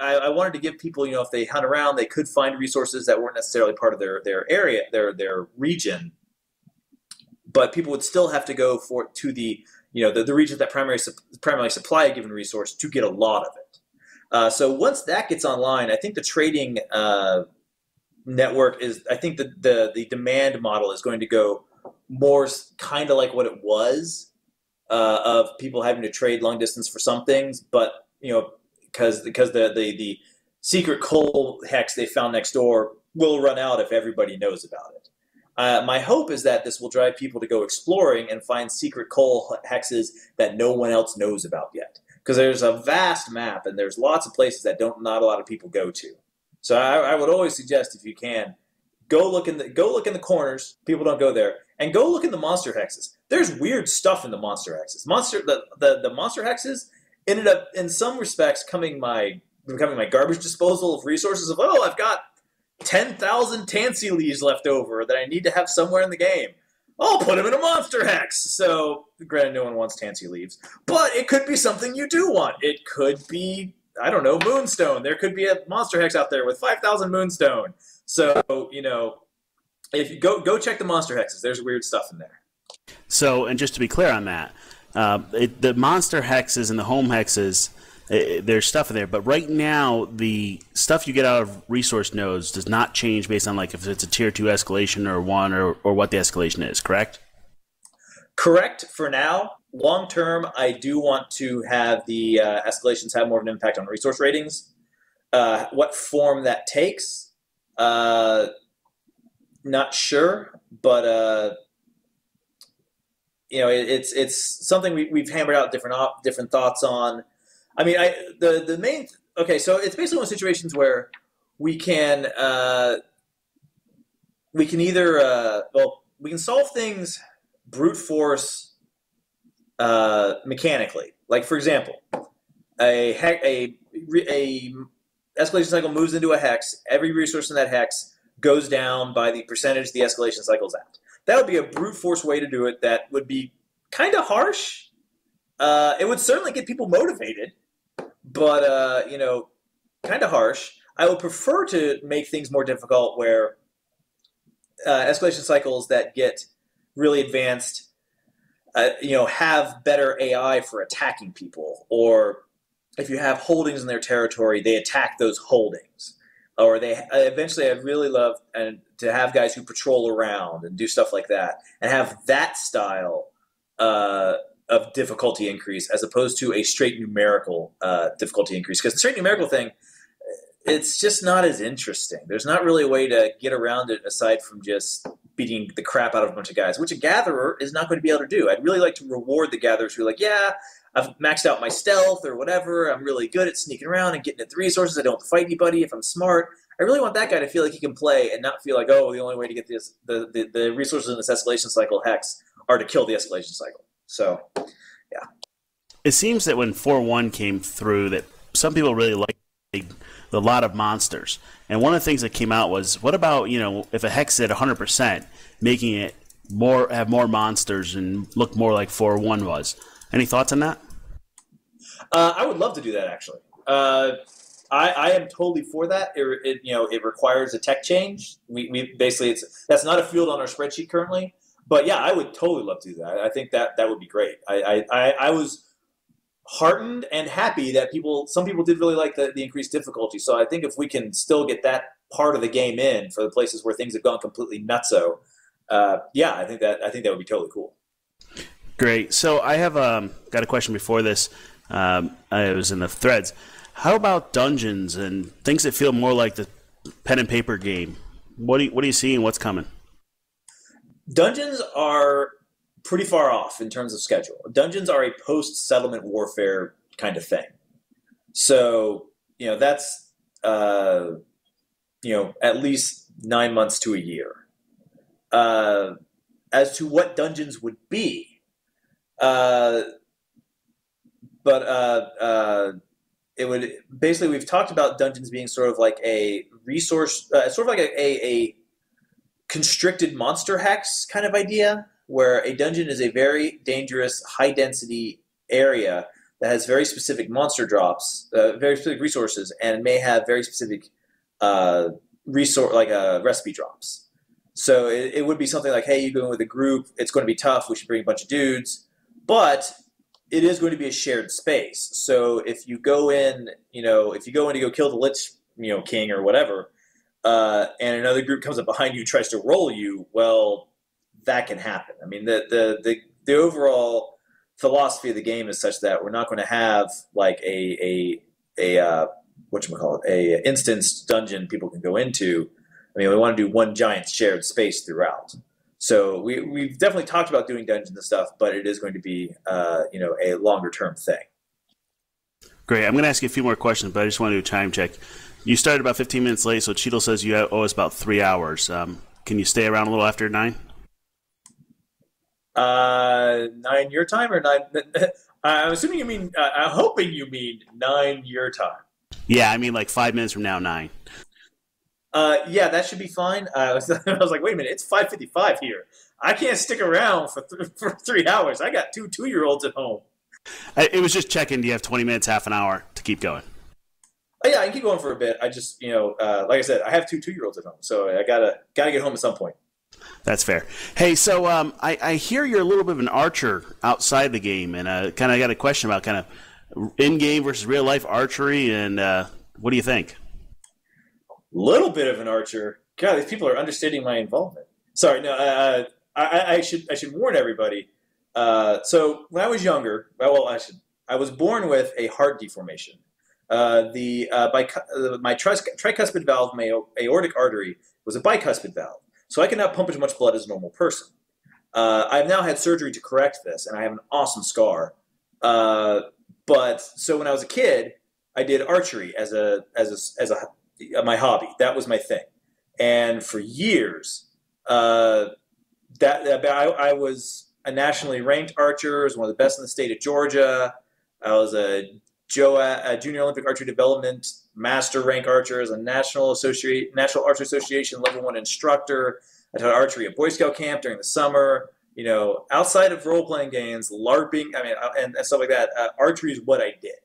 I wanted to give people, if they hunt around, they could find resources that weren't necessarily part of their area, their region. But people would still have to go to the, the region that primarily supply a given resource to get a lot of it. So once that gets online, I think the trading network I think the demand model is going to go more kind of like what it was, of people having to trade long distance for some things, but because the secret coal hex they found next door will run out if everybody knows about it. My hope is that this will drive people to go exploring and find secret coal hexes that no one else knows about yet, because there's a vast map and there's lots of places that not a lot of people go to. So I would always suggest, if you can, go look in the corners. People don't go there, and go look in the monster hexes. There's weird stuff in the monster hexes. The monster hexes ended up, in some respects, becoming my garbage disposal of resources. I've got 10,000 tansy leaves left over that I need to have somewhere in the game. I'll put them in a monster hex. So, granted, no one wants tansy leaves, but it could be something you do want. It could be, I don't know, moonstone. There could be a monster hex out there with 5,000 moonstone. So, if you go check the monster hexes, there's weird stuff in there. So, and just to be clear on that, the monster hexes and the home hexes, there's stuff in there. But right now, the stuff you get out of resource nodes does not change based on, like, if it's a tier 2 escalation or 1 or what the escalation is, correct? Correct for now. Long term, I do want to have the escalations have more of an impact on resource ratings. What form that takes, not sure, but it's something we've hammered out different thoughts on. I mean, the main okay. So it's basically one of situations where we can either we can solve things brute force mechanically. Like, for example, a escalation cycle moves into a hex. Every resource in that hex goes down by the percentage the escalation cycle's at. That would be a brute force way to do it. That would be kind of harsh. It would certainly get people motivated, but kind of harsh. I would prefer to make things more difficult, where escalation cycles that get really advanced, have better AI for attacking people, or if you have holdings in their territory, they attack those holdings. Or eventually, I'd really love to have guys who patrol around and do stuff like that, and have that style of difficulty increase as opposed to a straight numerical difficulty increase. Because the straight numerical thing, it's just not as interesting. There's not really a way to get around it aside from just beating the crap out of a bunch of guys, which a gatherer is not going to be able to do. I'd really like to reward the gatherers who are like, yeah, I've maxed out my stealth or whatever. I'm really good at sneaking around and getting at the resources. I don't have to fight anybody if I'm smart. I really want that guy to feel like he can play and not feel like, the only way to get the resources in this escalation cycle hex are to kill the escalation cycle. So, yeah. It seems that when 4.1 came through, that some people really liked a lot of monsters. And one of the things that came out was, what about, if a hex is at 100%, making it have more monsters and look more like 4.1 was. Any thoughts on that? I would love to do that, actually. I am totally for that. It requires a tech change. We basically, that's not a field on our spreadsheet currently. But yeah, I would totally love to do that. I think that would be great. I was heartened and happy that some people did really like the increased difficulty. So I think if we can still get that part of the game in for the places where things have gone completely nutso, I think that would be totally cool. Great. So I have got a question before this. I was in the threads. How about dungeons and things that feel more like the pen and paper game? What do you see and what's coming? Dungeons are pretty far off in terms of schedule. Dungeons are a post-settlement warfare kind of thing. So, that's, at least 9 months to a year. As to what dungeons would be, it would basically, we've talked about dungeons being sort of like a resource, sort of like a constricted monster hex kind of idea, where a dungeon is a very dangerous, high-density area that has very specific monster drops, very specific resources, and may have very specific recipe drops. So it would be something like, hey, you go in with a group, it's going to be tough, we should bring a bunch of dudes, but it is going to be a shared space. So if you go in, to go kill the Lich, King or whatever, and another group comes up behind you and tries to roll you, well, that can happen. I mean, the overall philosophy of the game is such that we're not going to have like a instance dungeon people can go into. I mean, we want to do one giant shared space throughout. So we've definitely talked about doing dungeons and stuff, but it is going to be a longer term thing. Great. I'm going to ask you a few more questions, but I just want to do a time check. You started about 15 minutes late, so Cheetle says you owe us about 3 hours. Can you stay around a little after 9? 9 your time or 9? I'm assuming you mean. I'm hoping you mean 9 your time. Yeah, I mean like 5 minutes from now, 9. Yeah, that should be fine. I was like, wait a minute, it's 5:55 here. I can't stick around for 3 hours. I got 2 2-year-olds at home. It was just checking. Do you have 20 minutes, half an hour to keep going? Oh, yeah, I can keep going for a bit. I just, like I said, I have 2 2-year-olds at home, so I gotta get home at some point. That's fair. Hey, so I hear you're a little bit of an archer outside the game, and kind of got a question about kind of in-game versus real-life archery, and what do you think? Little bit of an archer. God, these people are understating my involvement. Sorry, no. I should warn everybody. So when I was younger, I was born with a heart deformation. My tricuspid valve, my aortic artery, was a bicuspid valve, so I cannot pump as much blood as a normal person. I've now had surgery to correct this, and I have an awesome scar. But so when I was a kid, I did archery as my hobby. That was my thing, and for years, I was a nationally ranked archer. I was one of the best in the state of Georgia. I was a Junior Olympic Archery Development Master Rank Archer, as a National Archer Association Level 1 instructor. I taught archery at Boy Scout camp during the summer. Outside of role-playing games, LARPing, and stuff like that, archery is what I did.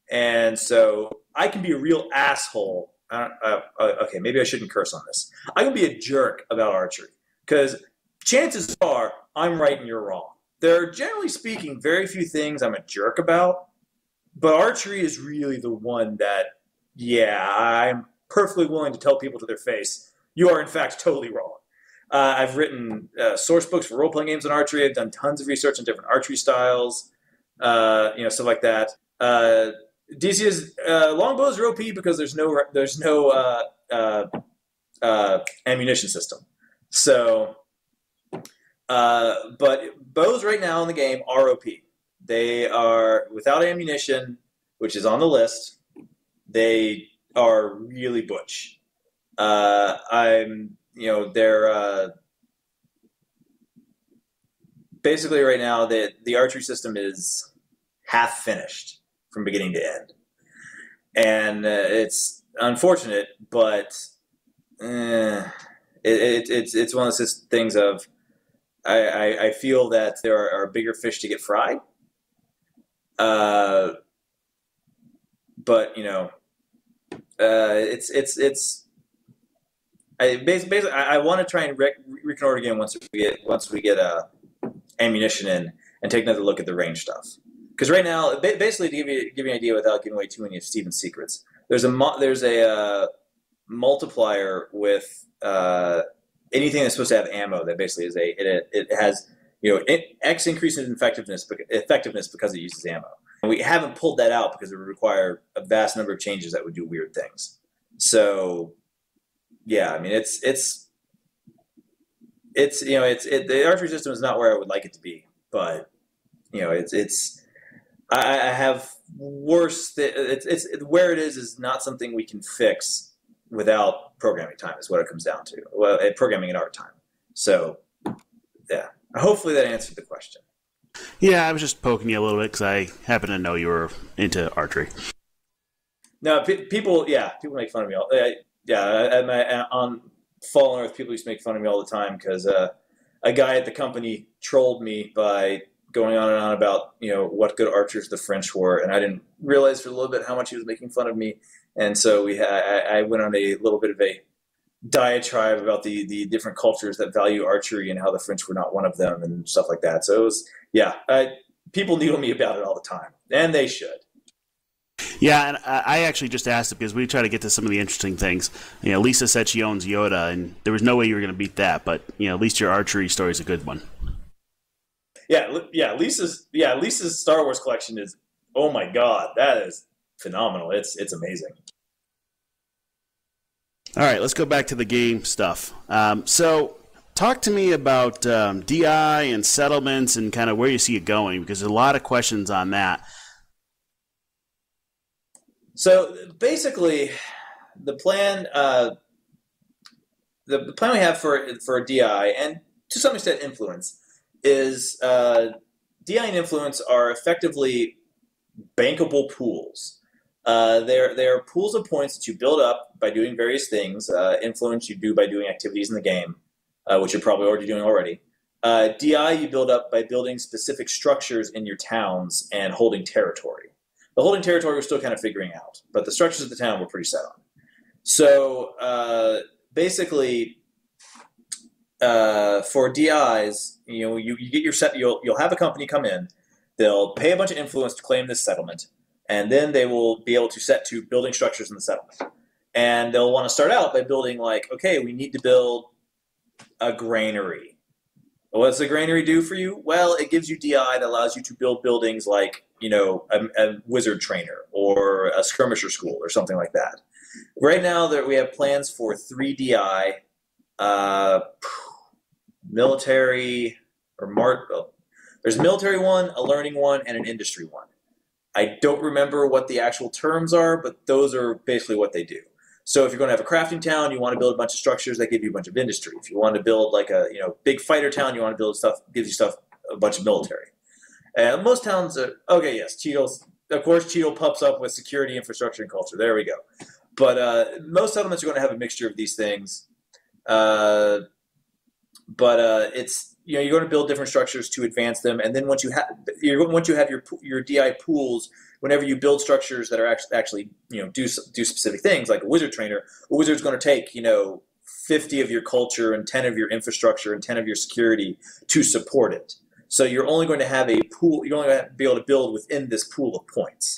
And so I can be a real asshole. Okay, maybe I shouldn't curse on this. I can be a jerk about archery because chances are I'm right and you're wrong. There are, generally speaking, very few things I'm a jerk about, but archery is really the one that, I'm perfectly willing to tell people to their face, you are in fact totally wrong. I've written source books for role-playing games on archery. I've done tons of research on different archery styles, stuff like that. DC's longbows are OP because there's no ammunition system. So, but bows right now in the game are OP. They are without ammunition, which is on the list. They are really butch. They're basically right now the archery system is half finished from beginning to end, and it's unfortunate, but it's one of those things of I feel that there are bigger fish to get fried, but I want to try and reconsider again once we get ammunition in and take another look at the range stuff. Because right now, basically, to give you an idea without giving away too many of Steven's secrets, there's a multiplier with anything that's supposed to have ammo that basically is it has X increase in effectiveness because it uses ammo. And we haven't pulled that out because it would require a vast number of changes that would do weird things. So, yeah, I mean, the archery system is not where I would like it to be, but I have worse. It's where it is not something we can fix without programming time. Is what it comes down to. Well, programming in art time. So, yeah. Hopefully that answered the question. Yeah, I was just poking you a little bit because I happen to know you were into archery. No, people make fun of me. On Fallen Earth, people used to make fun of me all the time because a guy at the company trolled me by going on and on about what good archers the French were, and I didn't realize for a little bit how much he was making fun of me, and so I went on a little bit of a diatribe about the different cultures that value archery and how the French were not one of them and stuff like that. So it was, people needle me about it all the time, and they should. Yeah, and I actually just asked it because we try to get to some of the interesting things. Lisa said she owns Yoda, and there was no way you were going to beat that, but at least your archery story is a good one. Yeah, Lisa's Star Wars collection is, oh my god, that is phenomenal. It's amazing. All right, let's go back to the game stuff. So talk to me about DI and settlements and kind of where you see it going, because there's a lot of questions on that. So basically, the plan we have for DI and to some extent influence is DI and influence are effectively bankable pools. They're pools of points that you build up by doing various things. Influence you do by doing activities in the game, which you're probably already doing already. DI you build up by building specific structures in your towns and holding territory. The holding territory we're still kind of figuring out, but the structures of the town we're pretty set on. So basically, for DIs, you get your set. You'll have a company come in. They'll pay a bunch of influence to claim this settlement, and then they will be able to set to building structures in the settlement. And they'll want to start out by building okay, we need to build a granary. What does a granary do for you? Well, it gives you DI that allows you to build buildings like a wizard trainer or a skirmisher school or something like that. Right now, we have plans for 3 DI, military or there's a military one, a learning one, and an industry one. I don't remember what the actual terms are, but those are basically what they do. So if you're going to have a crafting town, you want to build a bunch of structures that give you a bunch of industry. If you want to build a big fighter town, you want to build stuff gives you a bunch of military. And most towns are okay. Yes, Cheadle pops up with security, infrastructure, and culture. There we go. But most settlements are going to have a mixture of these things. But it's you're going to build different structures to advance them, and then once you have your DI pools, whenever you build structures that are actually do specific things, like a wizard trainer, a wizard's going to take 50 of your culture and 10 of your infrastructure and 10 of your security to support it. So you're only going to have a pool. You're only going to be able to build within this pool of points.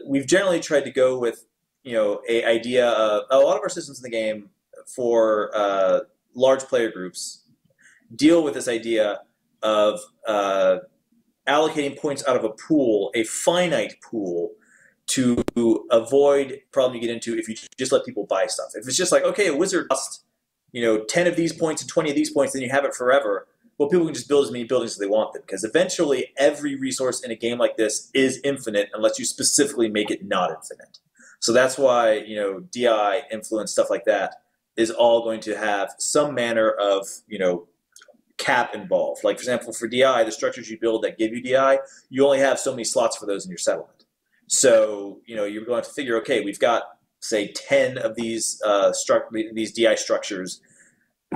We've generally tried to go with a idea of a lot of our systems in the game for large player groups deal with this idea of allocating points out of a pool, a finite pool, to avoid problem you get into if you just let people buy stuff. If it's just okay, a wizard costs 10 of these points and 20 of these points, then you have it forever. Well, people can just build as many buildings as they want them, because eventually every resource in a game like this is infinite unless you specifically make it not infinite. So that's why DI, influence, stuff like that is all going to have some manner of cap involved. Like, for example, for DI, the structures you build that give you DI, you only have so many slots for those in your settlement. So you're going to figure, okay, we've got say 10 of these DI structures.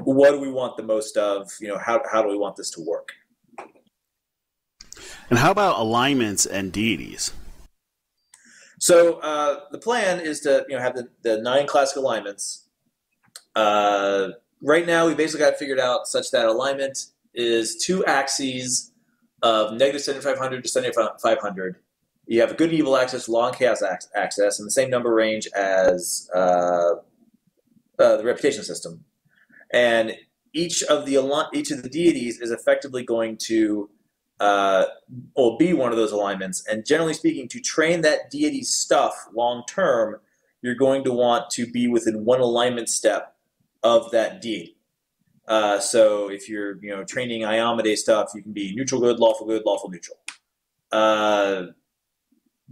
What do we want the most of? How do we want this to work? And how about alignments and deities? So the plan is to have the 9 classic alignments. Right now, we basically got it figured out such that alignment is 2 axes of negative 7500 to 7500. You have a good and evil axis, law and chaos axis, and the same number range as the reputation system. And each of the deities is effectively going to be one of those alignments. And generally speaking, to train that deity's stuff long term, you're going to want to be within one alignment step of that deity. So if you're training Iamade stuff, you can be neutral good, lawful neutral.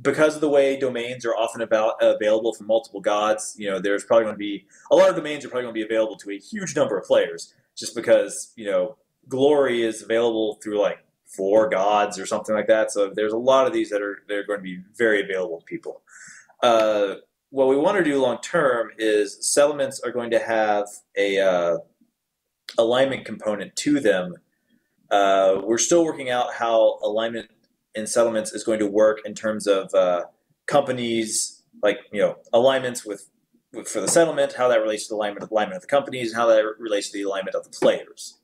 Because of the way domains are often available for multiple gods, there's probably going to be a lot of domains are probably going to be available to a huge number of players, just because glory is available through like 4 gods or something like that. So there's a lot of these that are going to be very available to people. What we want to do long term is settlements are going to have a alignment component to them. We're still working out how alignment in settlements is going to work in terms of companies, like alignments for the settlement, how that relates to the alignment of the companies, and how that relates to the alignment of the players.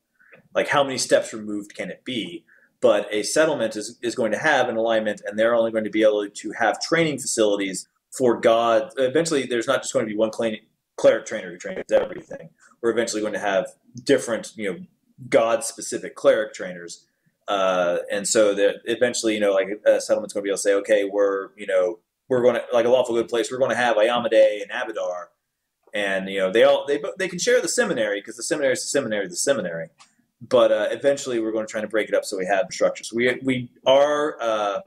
Like how many steps removed can it be? But a settlement is going to have an alignment, and they're only going to be able to have training facilities for gods. Eventually, there's not just going to be one cleric trainer who trains everything. We're eventually going to have different, god-specific cleric trainers. And so that eventually, like a settlement's going to be able to say, okay, we're going to, like a lawful good place, we're going to have Iamade and Abadar, and they can share the seminary, because the seminary is the seminary. But eventually, we're going to try to break it up so we have structures. We are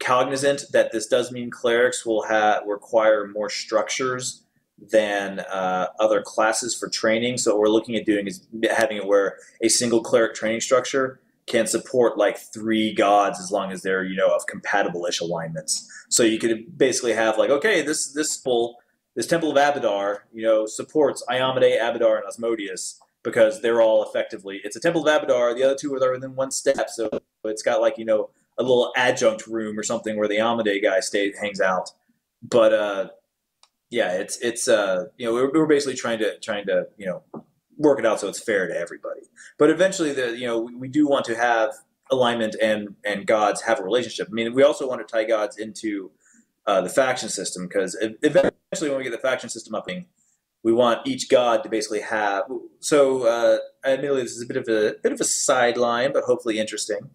cognizant that this does mean clerics will require more structures than other classes for training. So what we're looking at doing is having it where a single cleric training structure can support like 3 gods as long as they're of compatible-ish alignments. So you could basically have like, okay, this Temple of Abadar supports Iamade, Abadar, and Asmodeus, because they're all effectively, it's a Temple of Abadar. The other 2 are within 1 step, so it's got like a little adjunct room or something where the Iamade guy hangs out. But we're basically trying to work it out so it's fair to everybody. But eventually, we do want to have alignment and gods have a relationship. I mean, we also want to tie gods into the faction system, because eventually, when we get the faction system up, we want each god to basically have. So, admittedly, this is a bit of a sideline, but hopefully interesting.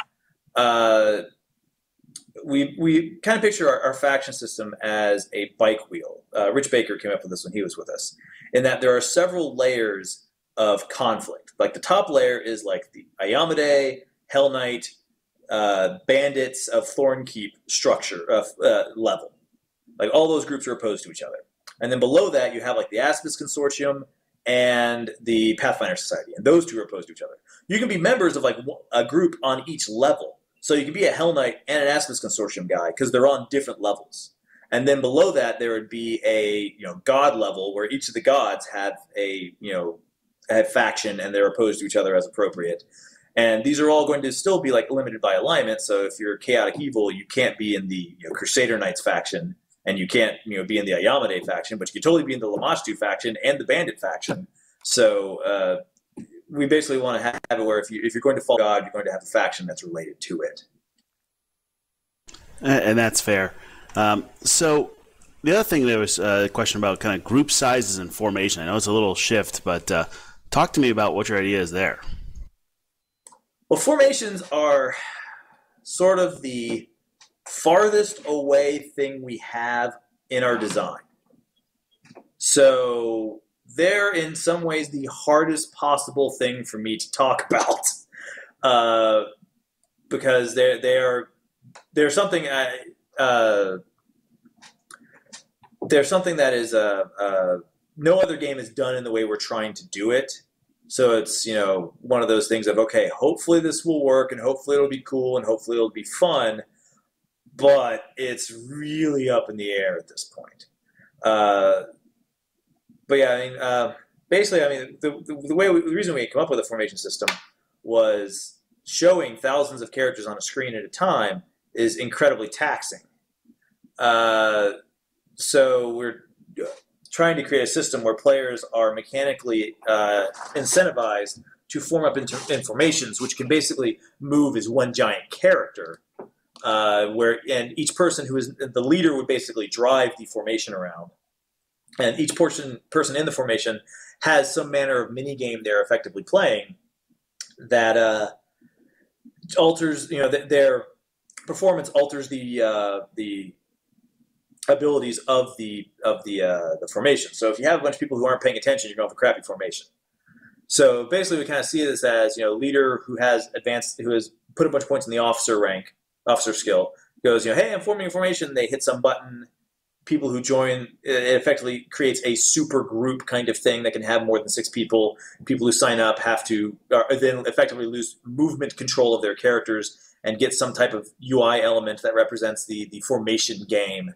We kind of picture our faction system as a bike wheel. Rich Baker came up with this when he was with us, in that there are several layers of conflict. Like the top layer is like the Iamade, Hell Knight, bandits of Thornkeep structure level. Like all those groups are opposed to each other. And then below that, you have like the Aspis Consortium and the Pathfinder Society, and those 2 are opposed to each other. You can be members of like a group on each level. So you can be a Hell Knight and an Aspis Consortium guy, because they're on different levels. And then below that, there would be a god level where each of the gods have have faction, and they're opposed to each other as appropriate. And these are all going to still be like limited by alignment. So if you're chaotic evil, you can't be in the Crusader Knights faction, and you can't be in the Iamade faction, but you can totally be in the Lamashtu faction and the Bandit faction. So we basically want to have it where if you're going to follow God, you're going to have a faction that's related to it. And that's fair. So the other thing, there was a question about kind of group sizes and formation. I know it's a little shift, but talk to me about what your idea is there. Well, formations are sort of the farthest away thing we have in our design. So they're in some ways the hardest possible thing for me to talk about, because they're something that is no other game is done in the way we're trying to do it. So it's one of those things of, okay, hopefully this will work, and hopefully it'll be cool, and hopefully it'll be fun, but it's really up in the air at this point. But yeah, basically, the reason we came up with a formation system was showing thousands of characters on a screen at a time is incredibly taxing. So we're trying to create a system where players are mechanically incentivized to form up into formations, which can basically move as one giant character, and each person who is the leader would basically drive the formation around. and each person in the formation has some manner of mini game they're effectively playing that alters, their performance alters the abilities of the formation. So if you have a bunch of people who aren't paying attention, you're going to have a crappy formation. So basically, we kind of see this as, leader who has put a bunch of points in the officer skill, goes, hey, I'm forming a formation. They hit some button. People who join, it effectively creates a super group kind of thing that can have more than 6 people. People who sign up have to then effectively lose movement control of their characters and get some type of UI element that represents the formation game.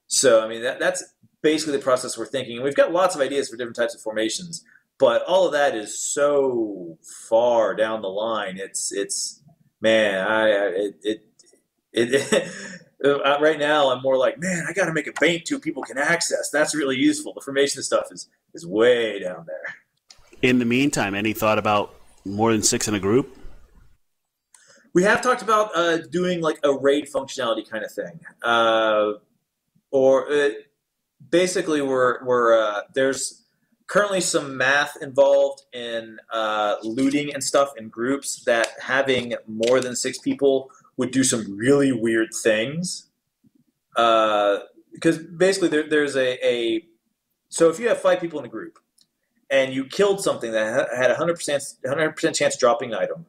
So, I mean, that's basically the process we're thinking. And we've got lots of ideas for different types of formations, but all of that is so far down the line. Right now, I'm more like, man, I got to make a bank too people can access. That's really useful. The formation stuff is way down there. In the meantime, any thought about more than 6 in a group? We have talked about doing like a raid functionality kind of thing, basically we're there's currently some math involved in looting and stuff in groups that having more than 6 people would do some really weird things. Because basically there's so if you have 5 people in a group and you killed something that had 100% chance of dropping an item,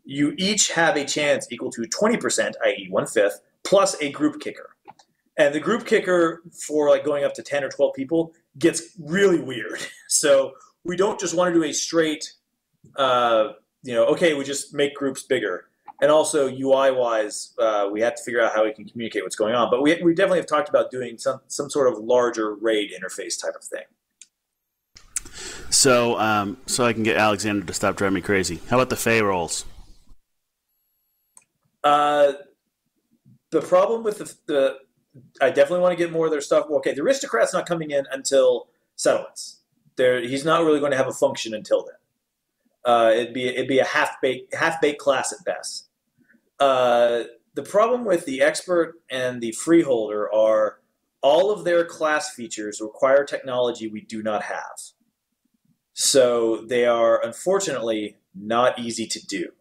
you each have a chance equal to 20%, i.e. 1/5, plus a group kicker. And the group kicker for like going up to 10 or 12 people gets really weird. So we don't just want to do a straight, okay, we just make groups bigger. And also UI-wise, we have to figure out how we can communicate what's going on. But we definitely have talked about doing some sort of larger raid interface type of thing. So I can get Alexander to stop driving me crazy. How about the Fey rolls? The problem with I definitely want to get more of their stuff. Okay, the aristocrat's not coming in until settlements. He's not really going to have a function until then. It'd be a half-baked class at best. The problem with the expert and the freeholder are all of their class features require technology we do not have. So they are unfortunately not easy to do.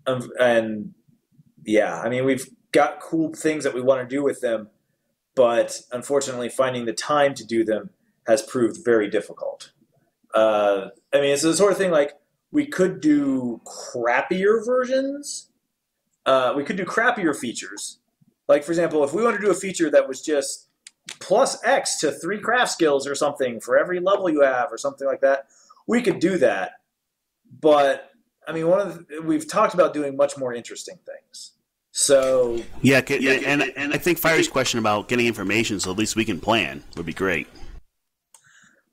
And yeah, I mean, we've got cool things that we want to do with them, but unfortunately finding the time to do them has proved very difficult. I mean, it's the sort of thing like we could do crappier versions. We could do crappier features. Like, for example, if we want to do a feature that was just plus X to 3 craft skills or something for every level you have or something like that, we could do that. But, I mean, we've talked about doing much more interesting things. So yeah, and I think Fiery's question about getting information so at least we can plan would be great.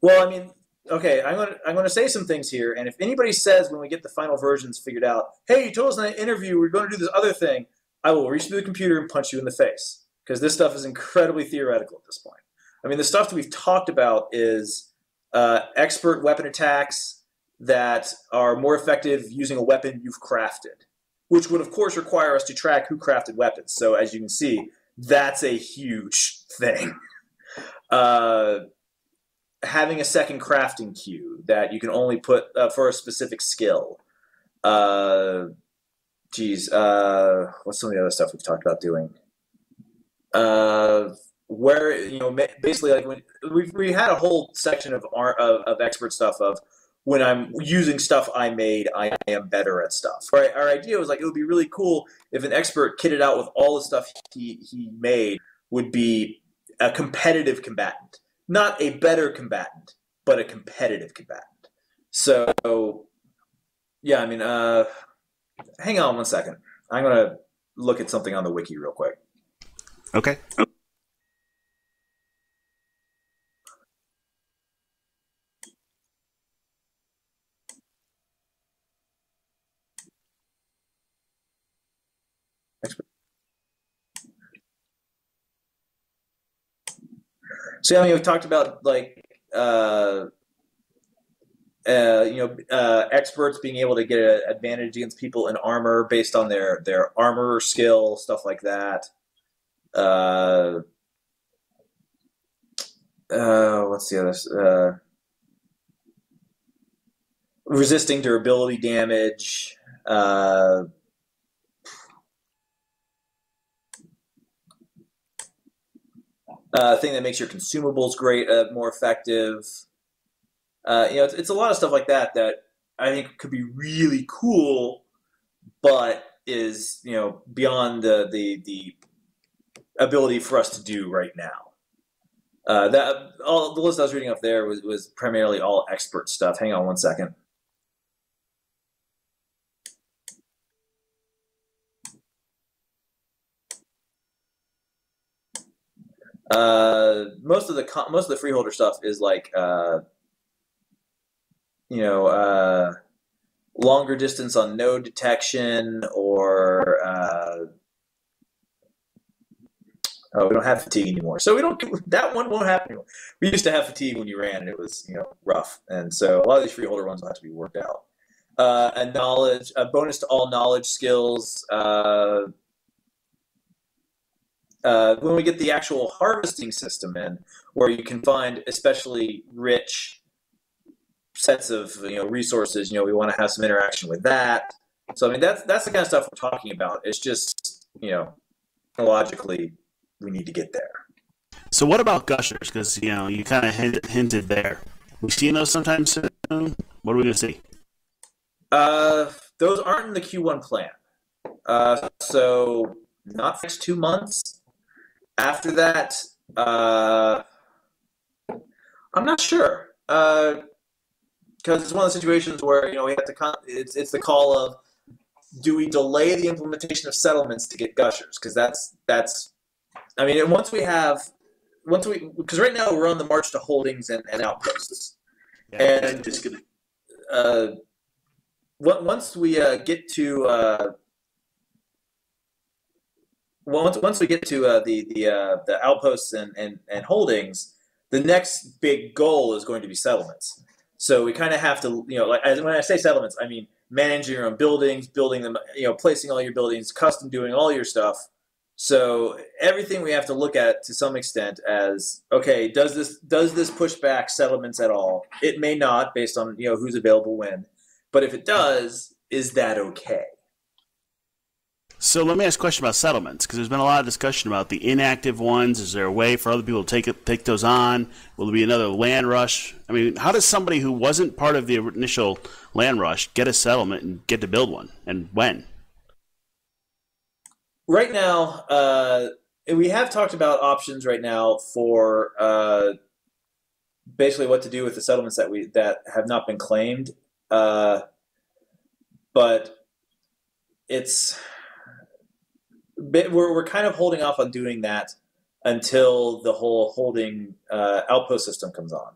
Well, I mean, okay, I'm going to say some things here, and if anybody says when we get the final versions figured out, hey, you told us in that interview we're going to do this other thing, I will reach through the computer and punch you in the face, because this stuff is incredibly theoretical at this point. I mean, the stuff that we've talked about is expert weapon attacks that are more effective using a weapon you've crafted, which would, of course, require us to track who crafted weapons. So, as you can see, that's a huge thing. Having a second crafting queue that you can only put for a specific skill. What's some of the other stuff we've talked about doing? Basically, like when we had a whole section of expert stuff of when I'm using stuff I made, I am better at stuff. Right? Our idea was like it would be really cool if an expert kitted out with all the stuff he made would be a competitive combatant. Not a better combatant, but a competitive combatant. So, yeah, I mean, hang on one second. I'm going to look at something on the wiki real quick. Okay. So, I mean, we've talked about, like, experts being able to get an advantage against people in armor based on their armor skill, stuff like that. What's the other? Resisting durability damage. Thing that makes your consumables great, more effective. It's a lot of stuff like that that I think could be really cool, but is beyond the ability for us to do right now. That all the list I was reading up there was primarily all expert stuff. Hang on one second. Most of the freeholder stuff is like you know longer distance on node detection, or oh, we don't have fatigue anymore, so we don't. That one won't happen anymore. We used to have fatigue when you ran, and it was rough, and so a lot of these freeholder ones will have to be worked out. A bonus to all knowledge skills. When we get the actual harvesting system in, where you can find especially rich sets of resources, we want to have some interaction with that. So I mean that's the kind of stuff we're talking about. It's just logically we need to get there. So what about gushers? Because you kind of hinted there. We seen those sometime soon. What are we going to see? Those aren't in the Q1 plan. So not the next 2 months. After that, I'm not sure, because it's one of the situations where we have to. It's the call of, do we delay the implementation of settlements to get gushers? Because that's. I mean, because right now we're on the march to holdings and outposts, and just gonna. Once we get to. Once we get to the outposts and holdings, the next big goal is going to be settlements. So we kind of have to, when I say settlements, I mean managing your own buildings, building them, placing all your buildings, custom doing all your stuff. So everything we have to look at to some extent as, okay, does this push back settlements at all? It may not, based on who's available when, but if it does, is that okay? So let me ask a question about settlements, because there's been a lot of discussion about the inactive ones. Is there a way for other people to take those on? Will there be another land rush? I mean, how does somebody who wasn't part of the initial land rush get a settlement and get to build one, and when? Right now, we have talked about options right now for basically what to do with the settlements that have not been claimed, but we're kind of holding off on doing that until the whole holding outpost system comes on.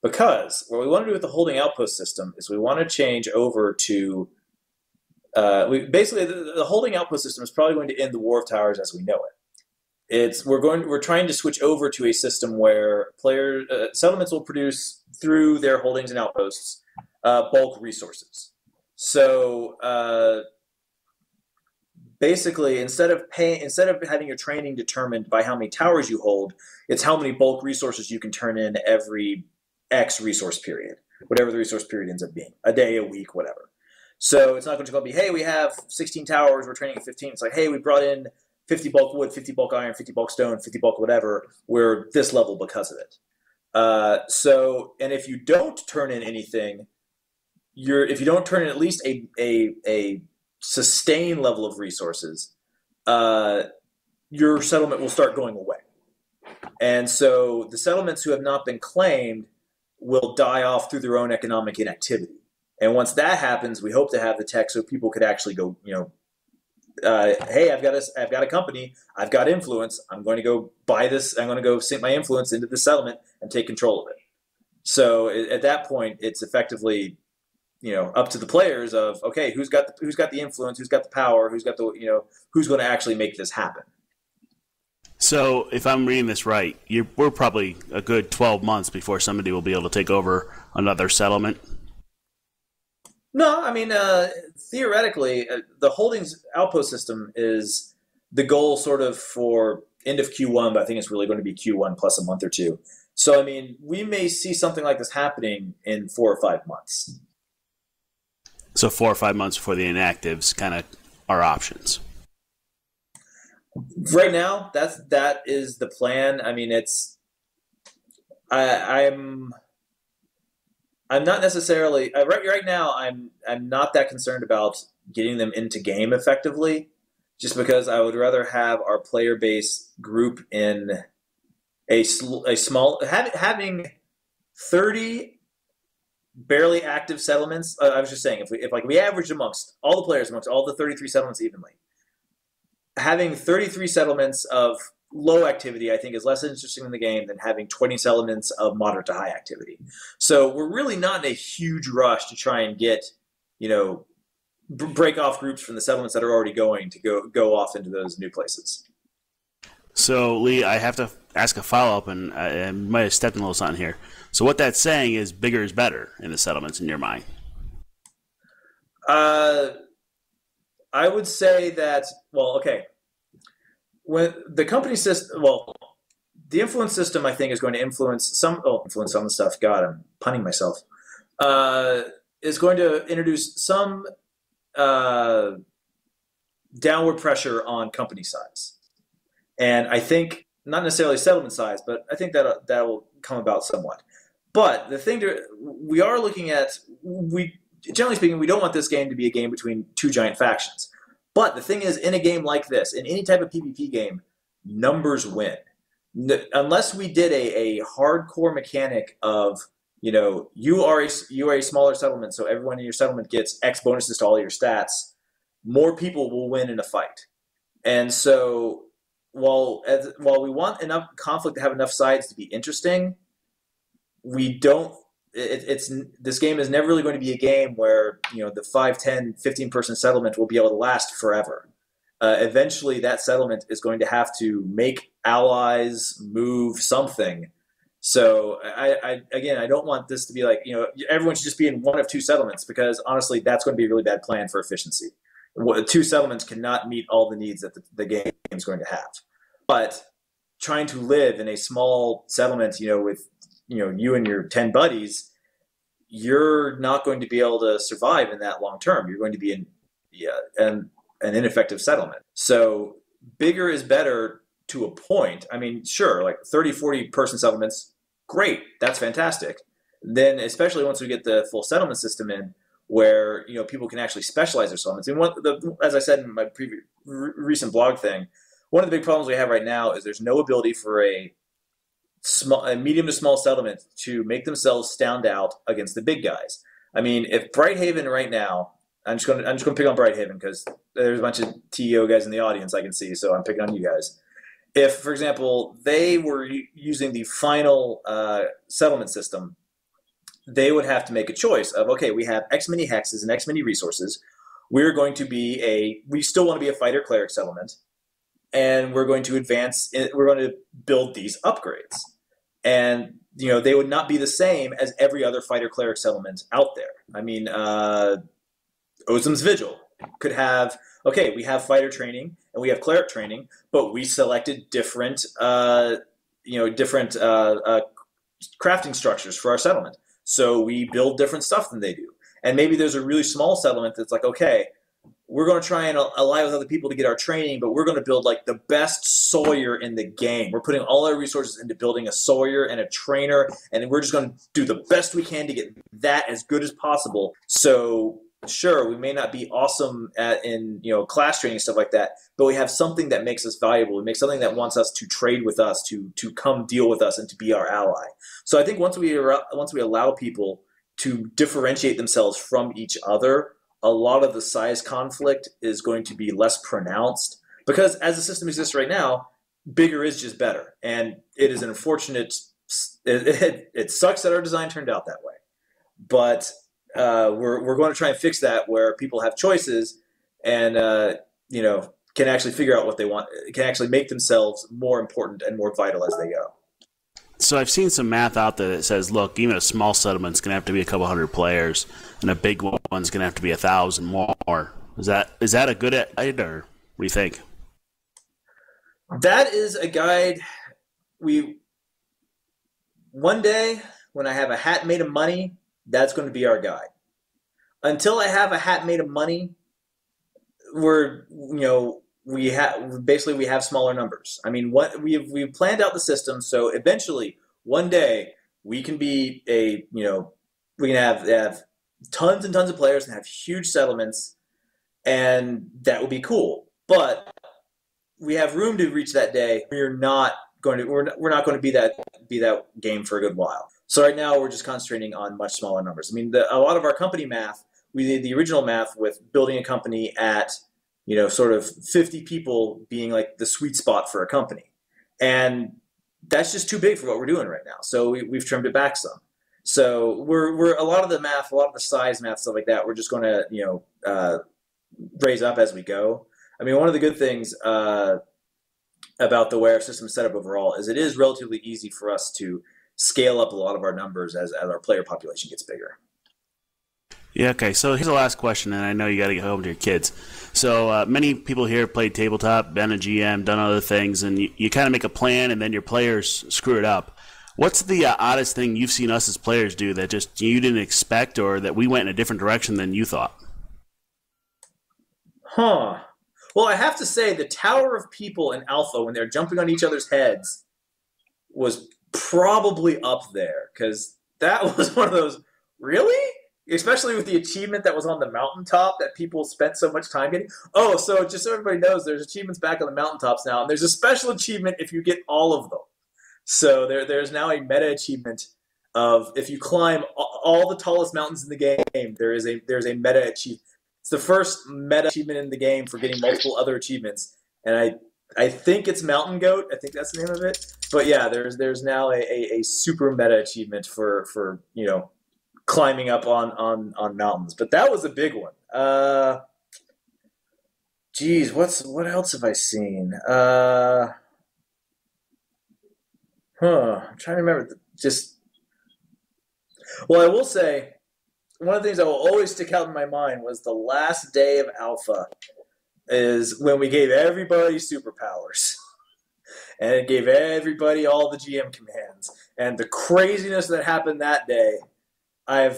Because what we want to do with the holding outpost system is we want to change over to the holding outpost system is probably going to end the War of Towers as we know it. We're trying to switch over to a system where settlements will produce through their holdings and outposts bulk resources. So basically, instead of having your training determined by how many towers you hold, it's how many bulk resources you can turn in every X resource period, whatever the resource period ends up being, a day, a week, whatever. So it's not going to be, hey, we have 16 towers, we're training at 15. It's like, hey, we brought in 50 bulk wood, 50 bulk iron, 50 bulk stone, 50 bulk whatever. We're this level because of it. And if you don't turn in anything, if you don't turn in at least a sustained level of resources, your settlement will start going away. And so the settlements who have not been claimed will die off through their own economic inactivity. And once that happens, we hope to have the tech so people could actually go, hey, I've got a company, I've got influence, I'm going to go buy this, I'm going to go sink my influence into the settlement and take control of it. So at that point, it's effectively, up to the players of, okay, who's got the influence, who's got the power, who's got the, who's going to actually make this happen. So if I'm reading this right, we're probably a good 12 months before somebody will be able to take over another settlement. No, I mean, theoretically, the holdings outpost system is the goal sort of for end of Q1, but I think it's really going to be Q1 plus a month or two. So, I mean, we may see something like this happening in 4 or 5 months. So 4 or 5 months before the inactives kind of are options. Right now, that is the plan. I mean, I'm not necessarily right now. I'm not that concerned about getting them into game effectively, just because I would rather have our player base group in a small having 30 barely active settlements. I was just saying, if we averaged amongst all the players amongst all the 33 settlements evenly, having 33 settlements of low activity, I think, is less interesting in the game than having 20 settlements of moderate to high activity. So we're really not in a huge rush to try and get, break off groups from the settlements that are already going to go off into those new places. So, Lee, I have to ask a follow-up, and I might have stepped in a little something here. So what that's saying is bigger is better in the settlements in your mind. I would say that, when the company system, the influence system, I think, is going to influence some of the stuff. God, I'm punning myself. Is going to introduce some downward pressure on company size. And I think, not necessarily settlement size, but I think that will come about somewhat. But the thing we are looking at, generally speaking, we don't want this game to be a game between two giant factions. But the thing is, in a game like this, in any type of PvP game, numbers win. Unless we did a hardcore mechanic of, you are a smaller settlement, so everyone in your settlement gets X bonuses to all your stats, more people will win in a fight. And so while we want enough conflict to have enough sides to be interesting, we don't. This game is never really going to be a game where the 5, 10, 15-person settlement will be able to last forever. Eventually, that settlement is going to have to make allies, move something. So I don't want this to be like everyone should just be in one of two settlements, because honestly, that's going to be a really bad plan for efficiency. Two settlements cannot meet all the needs that the game is going to have. But trying to live in a small settlement, with you and your 10 buddies, you're not going to be able to survive in that long term. You're going to be in an ineffective settlement. So bigger is better to a point. I mean, sure, like 30, 40 person settlements, great. That's fantastic. Then, especially once we get the full settlement system in, where people can actually specialize their settlements. And as I said in my recent blog thing, one of the big problems we have right now is there's no ability for a medium to small settlement to make themselves stand out against the big guys. I mean, if Brighthaven right now, I'm just going to pick on Brighthaven because there's a bunch of TEO guys in the audience I can see, so I'm picking on you guys. If, for example, they were using the final settlement system, they would have to make a choice of, okay, we have X many hexes and X many resources. We still want to be a fighter cleric settlement, and we're going to advance. We're going to build these upgrades, and they would not be the same as every other fighter cleric settlement out there. I mean, Ozum's Vigil could have, okay, we have fighter training and we have cleric training, but we selected different crafting structures for our settlement. So we build different stuff than they do. And maybe there's a really small settlement that's like, okay, we're going to try and ally with other people to get our training, but we're going to build like the best Sawyer in the game. We're putting all our resources into building a Sawyer and a trainer, and we're just going to do the best we can to get that as good as possible. So sure, we may not be awesome in class training and stuff like that, but we have something that makes us valuable. We make something that wants us to trade with us, to come deal with us, and to be our ally. So I think once we allow people to differentiate themselves from each other, a lot of the size conflict is going to be less pronounced, because as the system exists right now, bigger is just better. And it is an unfortunate, it sucks that our design turned out that way. But we're going to try and fix that, where people have choices and can actually figure out what they want, can actually make themselves more important and more vital as they go. So I've seen some math out there that says, look, even a small settlement's going to have to be a couple hundred players, and a big one's going to have to be 1,000 more. Is that a good idea, or what do you think? That is a guide we one day when I have a hat made of money, that's going to be our guide. Until I have a hat made of money, we have smaller numbers. I mean, what we've planned out the system so eventually one day we can be we can have tons and tons of players and have huge settlements, and that will be cool. But we have room to reach that day. We're not going to be that game for a good while. So right now we're just concentrating on much smaller numbers. I mean, a lot of our company math, we did the original math with building a company at sort of 50 people being like the sweet spot for a company, and that's just too big for what we're doing right now. So we've trimmed it back some. So we're a lot of the math, a lot of the size math, stuff like that, we're just going to raise up as we go. I mean, one of the good things about the way our system is set up overall is it is relatively easy for us to scale up a lot of our numbers as our player population gets bigger. Yeah, okay. So here's the last question, and I know you got to get home to your kids. So many people here played tabletop, been a GM, done other things, and you kind of make a plan, and then your players screw it up. What's the oddest thing you've seen us as players do that just you didn't expect, or that we went in a different direction than you thought? Huh. Well, I have to say the Tower of People in Alpha, when they're jumping on each other's heads, was probably up there, because that was one of those, really? Especially with the achievement that was on the mountaintop that people spent so much time getting. Oh, so just so everybody knows, there's achievements back on the mountaintops now, and there's a special achievement if you get all of them. So there's now a meta achievement of if you climb all the tallest mountains in the game, there's a meta achievement. It's the first meta achievement in the game for getting multiple other achievements, and I think it's Mountain Goat. I think that's the name of it. But yeah, there's now a super meta achievement for climbing up on mountains. But that was a big one. What else have I seen? I'm trying to remember. Well, I will say, one of the things that will always stick out in my mind was the last day of Alpha is when we gave everybody superpowers. And it gave everybody all the GM commands. And the craziness that happened that day, I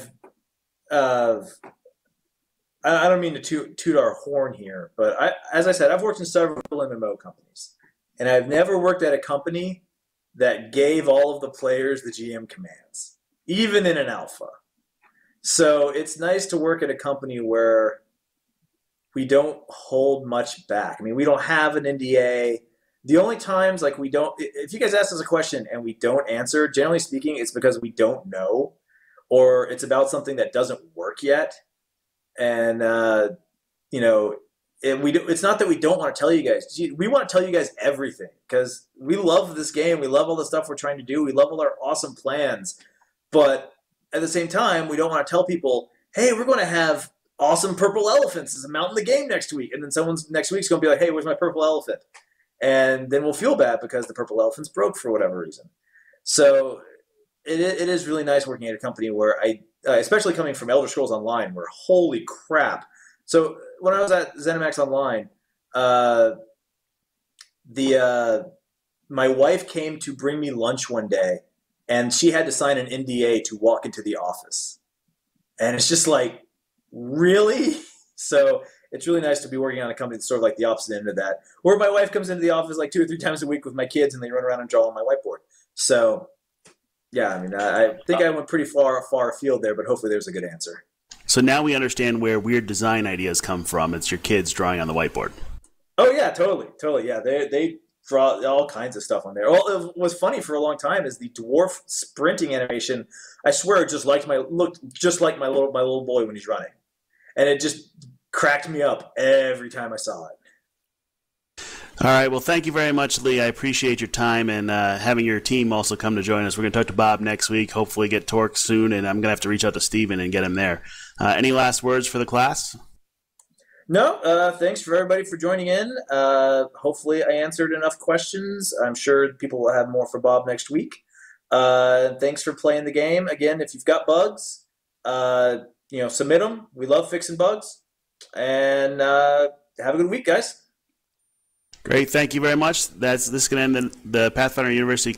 don't mean to toot our horn here, but as I said, I've worked in several MMO companies. And I've never worked at a company that gave all of the players the GM commands, even in an alpha. So it's nice to work at a company where we don't hold much back. I mean, we don't have an NDA. The only times if you guys ask us a question and we don't answer, generally speaking, it's because we don't know, or it's about something that doesn't work yet. And, it's not that we don't want to tell you guys. We want to tell you guys everything because we love this game. We love all the stuff we're trying to do. We love all our awesome plans. But at the same time, we don't want to tell people, hey, we're going to have awesome purple elephants as a mount in the game next week. And then someone's next week's going to be like, hey, where's my purple elephant? And then we'll feel bad because the purple elephant's broke for whatever reason. So it is really nice working at a company where especially coming from Elder Scrolls Online, where holy crap. So when I was at ZeniMax Online, my wife came to bring me lunch one day, and she had to sign an NDA to walk into the office. And it's just like, really? So it's really nice to be working on a company that's sort of like the opposite end of that, where my wife comes into the office like 2 or 3 times a week with my kids, and they run around and draw on my whiteboard. So yeah, I mean, I think I went pretty far afield there, but hopefully there's a good answer. So now we understand where weird design ideas come from. It's your kids drawing on the whiteboard. Oh yeah, totally. Yeah, they draw all kinds of stuff on there. Well, what was funny for a long time is the dwarf sprinting animation. I swear, it looked just like my little boy when he's running, and it just cracked me up every time I saw it. All right. Well, thank you very much, Lee. I appreciate your time and having your team also come to join us. We're going to talk to Bob next week, hopefully get Torque soon, and I'm going to have to reach out to Steven and get him there. Any last words for the class? No. Thanks for everybody for joining in. Hopefully I answered enough questions. I'm sure people will have more for Bob next week. Thanks for playing the game. Again, if you've got bugs, submit them. We love fixing bugs. And have a good week, guys. Great. Thank you very much. This is going to end the Pathfinder University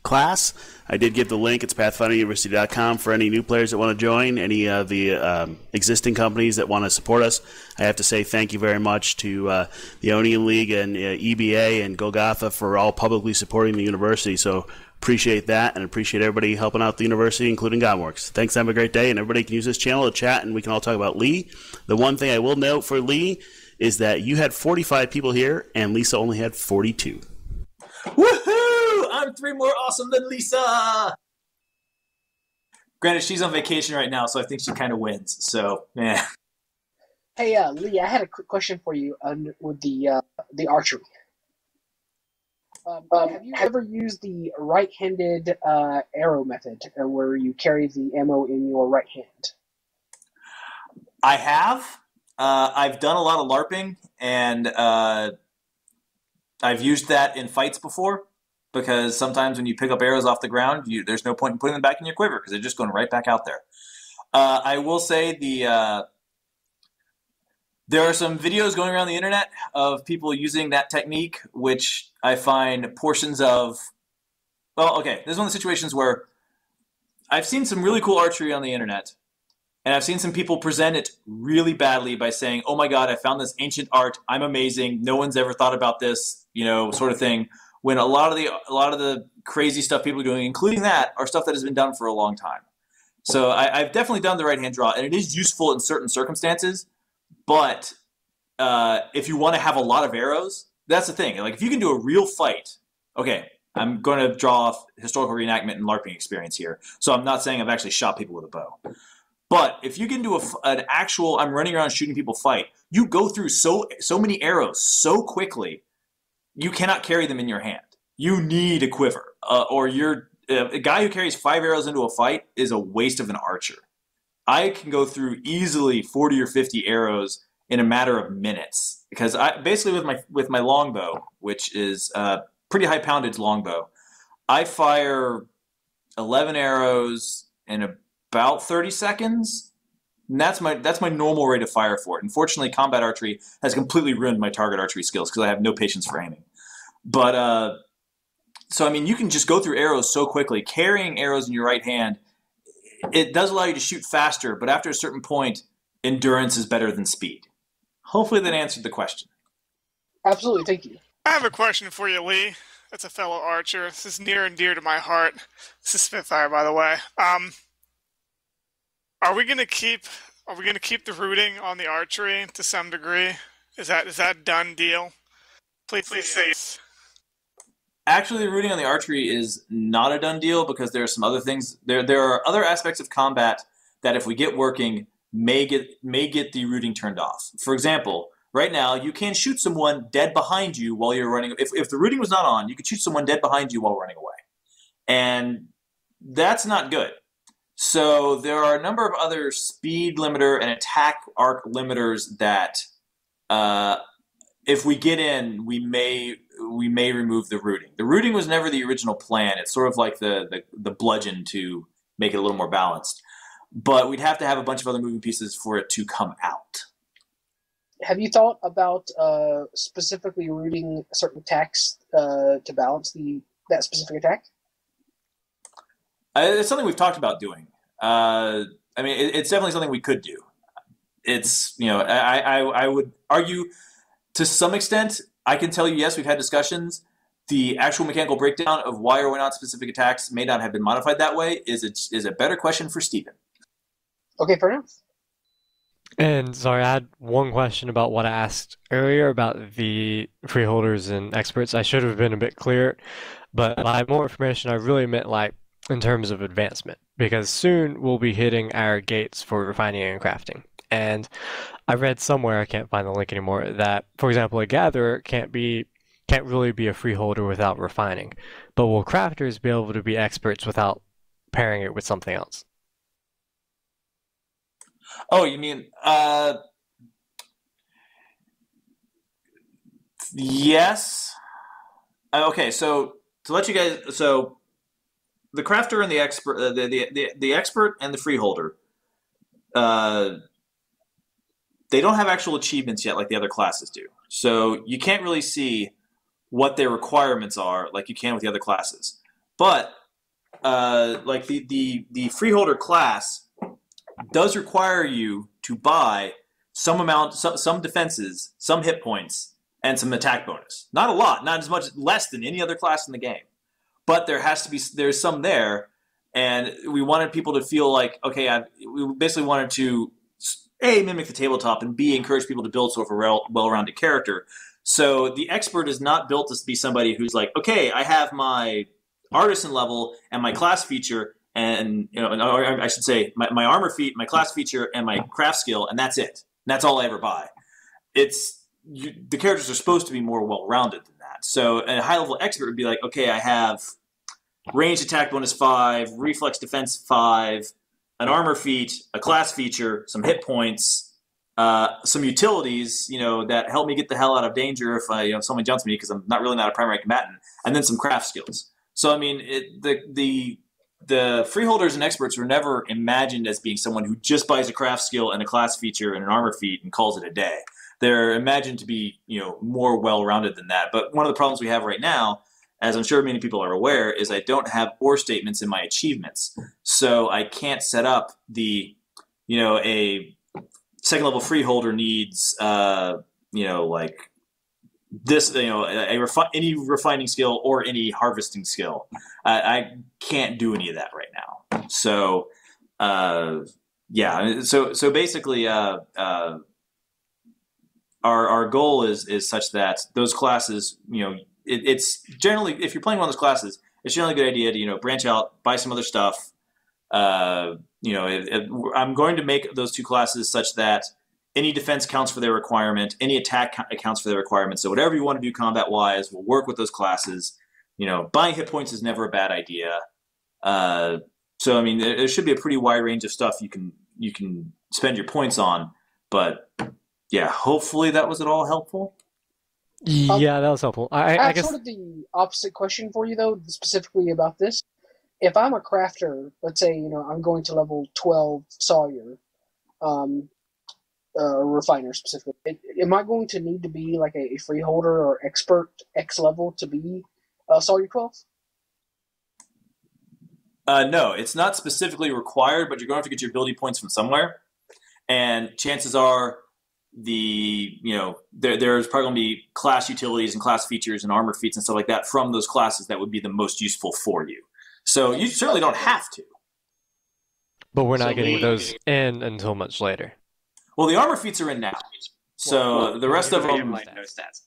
class. I did give the link. It's pathfinderuniversity.com for any new players that want to join, any of the existing companies that want to support us. I have to say thank you very much to the Onion League and EBA and Golgotha for all publicly supporting the university. So appreciate that, and appreciate everybody helping out the university, including Godworks. Thanks. Have a great day, and everybody can use this channel to chat, and we can all talk about Lee. The one thing I will note for Lee is that you had 45 people here, and Lisa only had 42. Woohoo! I'm 3 more awesome than Lisa! Granted, she's on vacation right now, so I think she kind of wins. So, yeah. Hey, Lee, I had a quick question for you with the archery. Have you ever used the right-handed arrow method, where you carry the ammo in your right hand? I have. I've done a lot of LARPing, and I've used that in fights before, because sometimes when you pick up arrows off the ground, there's no point in putting them back in your quiver because they're just going right back out there. I will say there are some videos going around the internet of people using that technique, which I find portions of... Well, okay, this is one of the situations where I've seen some really cool archery on the internet, and I've seen some people present it really badly by saying, oh my god, I found this ancient art, I'm amazing, no one's ever thought about this, sort of thing, when a lot of the crazy stuff people are doing, including that, are stuff that has been done for a long time. So I've definitely done the right-hand draw, and it is useful in certain circumstances, but if you want to have a lot of arrows, that's the thing. Like, if you can do a real fight, okay, I'm going to draw off historical reenactment and LARPing experience here, so I'm not saying I've actually shot people with a bow. But if you can do an actual, I'm running around shooting people fight, you go through so many arrows so quickly, you cannot carry them in your hand. You need a quiver, or a guy who carries 5 arrows into a fight is a waste of an archer. I can go through easily 40 or 50 arrows in a matter of minutes, because I basically with my longbow, which is a pretty high poundage longbow, I fire 11 arrows in about 30 seconds. And that's my normal rate of fire for it. Unfortunately, combat archery has completely ruined my target archery skills because I have no patience for aiming. But so I mean, you can just go through arrows so quickly. Carrying arrows in your right hand, it does allow you to shoot faster, but after a certain point, endurance is better than speed. Hopefully that answered the question. Absolutely, thank you. I have a question for you, Lee. That's a fellow archer. This is near and dear to my heart. This is Spitfire, by the way. Are we gonna keep the rooting on the archery to some degree? Is that done deal? Please say yes. Actually, the rooting on the archery is not a done deal, because there are some other things. There are other aspects of combat that, if we get working, may get the rooting turned off. For example, right now you can shoot someone dead behind you while you're running. If the rooting was not on, you could shoot someone dead behind you while running away, and that's not good. So there are a number of other speed limiter and attack arc limiters that, if we get in, we may remove the rooting. The rooting was never the original plan. It's sort of like the bludgeon to make it a little more balanced. But we'd have to have a bunch of other moving pieces for it to come out. Have you thought about specifically rooting certain attacks to balance that specific attack? It's something we've talked about doing. I mean, it's definitely something we could do. It's, I would argue to some extent, I can tell you, yes, we've had discussions. The actual mechanical breakdown of why or why not specific attacks may not have been modified that way is a better question for Stephen. Okay, fair enough. And sorry, I had one question about what I asked earlier about the freeholders and experts. I should have been a bit clearer, but by more information, I really meant like in terms of advancement, because soon we'll be hitting our gates for refining and crafting. And I read somewhere, I can't find the link anymore, that, for example, a gatherer can't really be a freeholder without refining. But will crafters be able to be experts without pairing it with something else? Oh, you mean, yes. Okay, so to let you guys, so the crafter and the expert, the expert and the freeholder, they don't have actual achievements yet like the other classes do. So you can't really see what their requirements are like you can with the other classes. But like the freeholder class does require you to buy some defenses, some hit points, and some attack bonus. Not a lot, not as much, less than any other class in the game. But there's some there, and we wanted people to feel like, okay, we basically wanted to A, mimic the tabletop, and B, encourage people to build sort of a well-rounded character. So the expert is not built to be somebody who's like, okay, I have my artisan level and my class feature, and or I should say my armor feat, my class feature, and my craft skill, and that's it. And that's all I ever buy. The characters are supposed to be more well-rounded than that. So a high-level expert would be like, okay, I have ranged attack bonus 5, reflex defense 5, an armor feat, a class feature, some hit points, some utilities, that help me get the hell out of danger if someone jumps me because I'm really not a primary combatant, and then some craft skills. So I mean, the freeholders and experts were never imagined as being someone who just buys a craft skill and a class feature and an armor feat and calls it a day. They're imagined to be, more well-rounded than that. But one of the problems we have right now, as I'm sure many people are aware, is I don't have or statements in my achievements. So I can't set up a second-level freeholder needs, like this, any refining skill or any harvesting skill. I can't do any of that right now. So, So basically, our goal is such that those classes, it's generally, if you're playing one of those classes, it's generally a good idea to branch out, buy some other stuff. I'm going to make those two classes such that any defense counts for their requirement, any attack accounts for their requirement. So whatever you want to do combat-wise, we'll work with those classes. Buying hit points is never a bad idea. So I mean, there should be a pretty wide range of stuff you can spend your points on. But yeah, hopefully that was at all helpful. Yeah, that was helpful. I guess sort of the opposite question for you though, specifically about this. If I'm a crafter, let's say I'm going to level 12 Sawyer, refiner specifically, am I going to need to be like a freeholder or expert X level to be Sawyer 12? No, it's not specifically required, but you're going to have to get your ability points from somewhere. And chances are there's probably going to be class utilities and class features and armor feats and stuff like that from those classes that would be the most useful for you. So you certainly don't have to. But we're not getting those in until much later. Well, the armor feats are in now. So the rest of them... like no stats.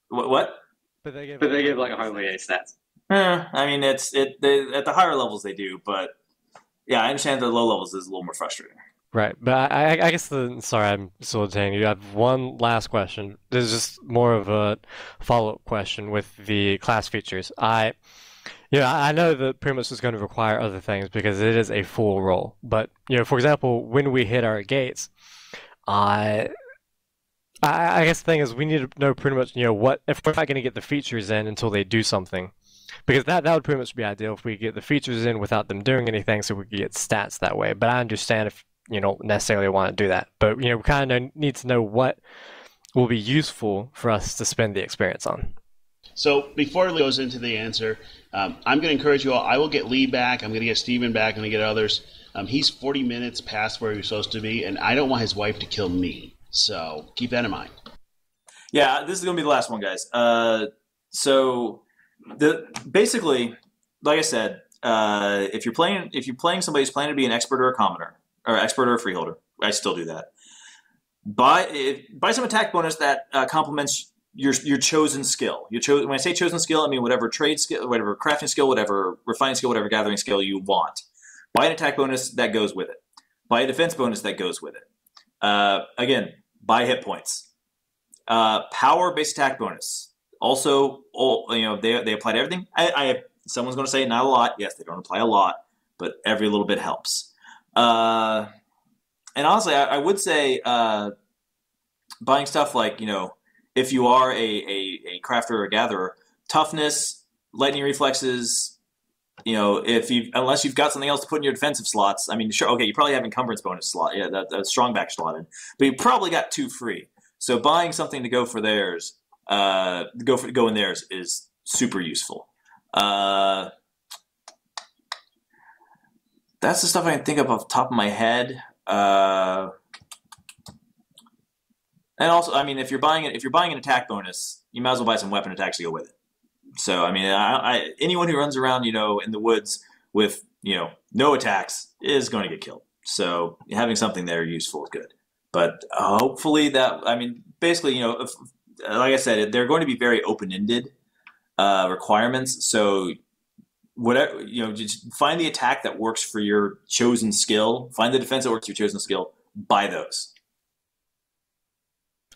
What? But they give like hardly any stats. I mean, at the higher levels they do, but yeah, I understand the low levels is a little more frustrating. Right, but I guess sorry, I'm still detaining you. I have one last question. This is just more of a follow-up question with the class features. I know that pretty much is going to require other things because it is a full role. But for example, when we hit our gates, I guess the thing is we need to know pretty much what if we're not going to get the features in until they do something. Because that would pretty much be ideal if we get the features in without them doing anything, so we could get stats that way. But I understand if you don't necessarily want to do that. But we kind of need to know what will be useful for us to spend the experience on. So before Lee goes into the answer, I'm going to encourage you all. I will get Lee back. I'm going to get Steven back. I'm going to get others. He's 40 minutes past where he's supposed to be, and I don't want his wife to kill me. So keep that in mind. Yeah, this is going to be the last one, guys. Basically, like I said, if you're playing somebody who's planning to be an expert or a commoner, or expert or a freeholder, I still do that. Buy some attack bonus that complements your chosen skill. When I say chosen skill, I mean whatever trade skill, whatever crafting skill, whatever refining skill, whatever gathering skill you want. Buy an attack bonus that goes with it. Buy a defense bonus that goes with it. Again, buy hit points. Power-based attack bonus. Also, they apply to everything. Someone's going to say not a lot. Yes, they don't apply a lot, but every little bit helps. And honestly, I would say buying stuff like, if you are a crafter or a gatherer, toughness, lightning reflexes, unless you've got something else to put in your defensive slots. I mean, sure, okay, you probably have encumbrance bonus slot, yeah, that's strong back slotted, but you probably got 2 free. So buying something to go for theirs, go in theirs is super useful. That's the stuff I can think of off the top of my head. And also, I mean, if you're buying an attack bonus, you might as well buy some weapon attacks to go with it. So, I mean, anyone who runs around, in the woods with, no attacks is going to get killed. So, having something there useful is good. But hopefully basically, like I said, they're going to be very open-ended requirements. So, whatever, just find the attack that works for your chosen skill. Find the defense that works for your chosen skill. Buy those.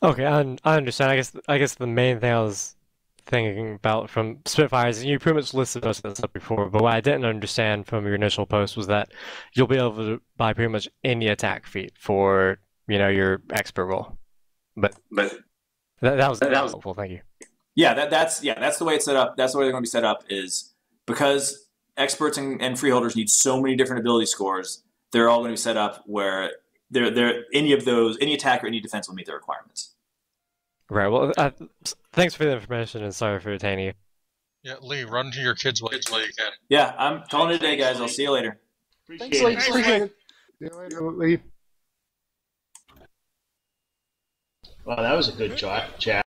Okay, I understand. I guess the main thing I was thinking about from Spitfires, you pretty much listed most of that stuff before, but what I didn't understand from your initial post was that you'll be able to buy pretty much any attack feat for, your expert role. But that was helpful. Thank you. Yeah, that's the way it's set up. That's the way they're going to be set up is because experts and freeholders need so many different ability scores. They're all going to be set up where any attack or any defense will meet their requirements. Right. Well, thanks for the information and sorry for detaining you. Yeah, Lee, run to your kids while you can. Yeah, I'm calling it a day, guys. I'll see you later. Thanks, Lee. Appreciate it. See you later, Lee. Well, that was a good chat.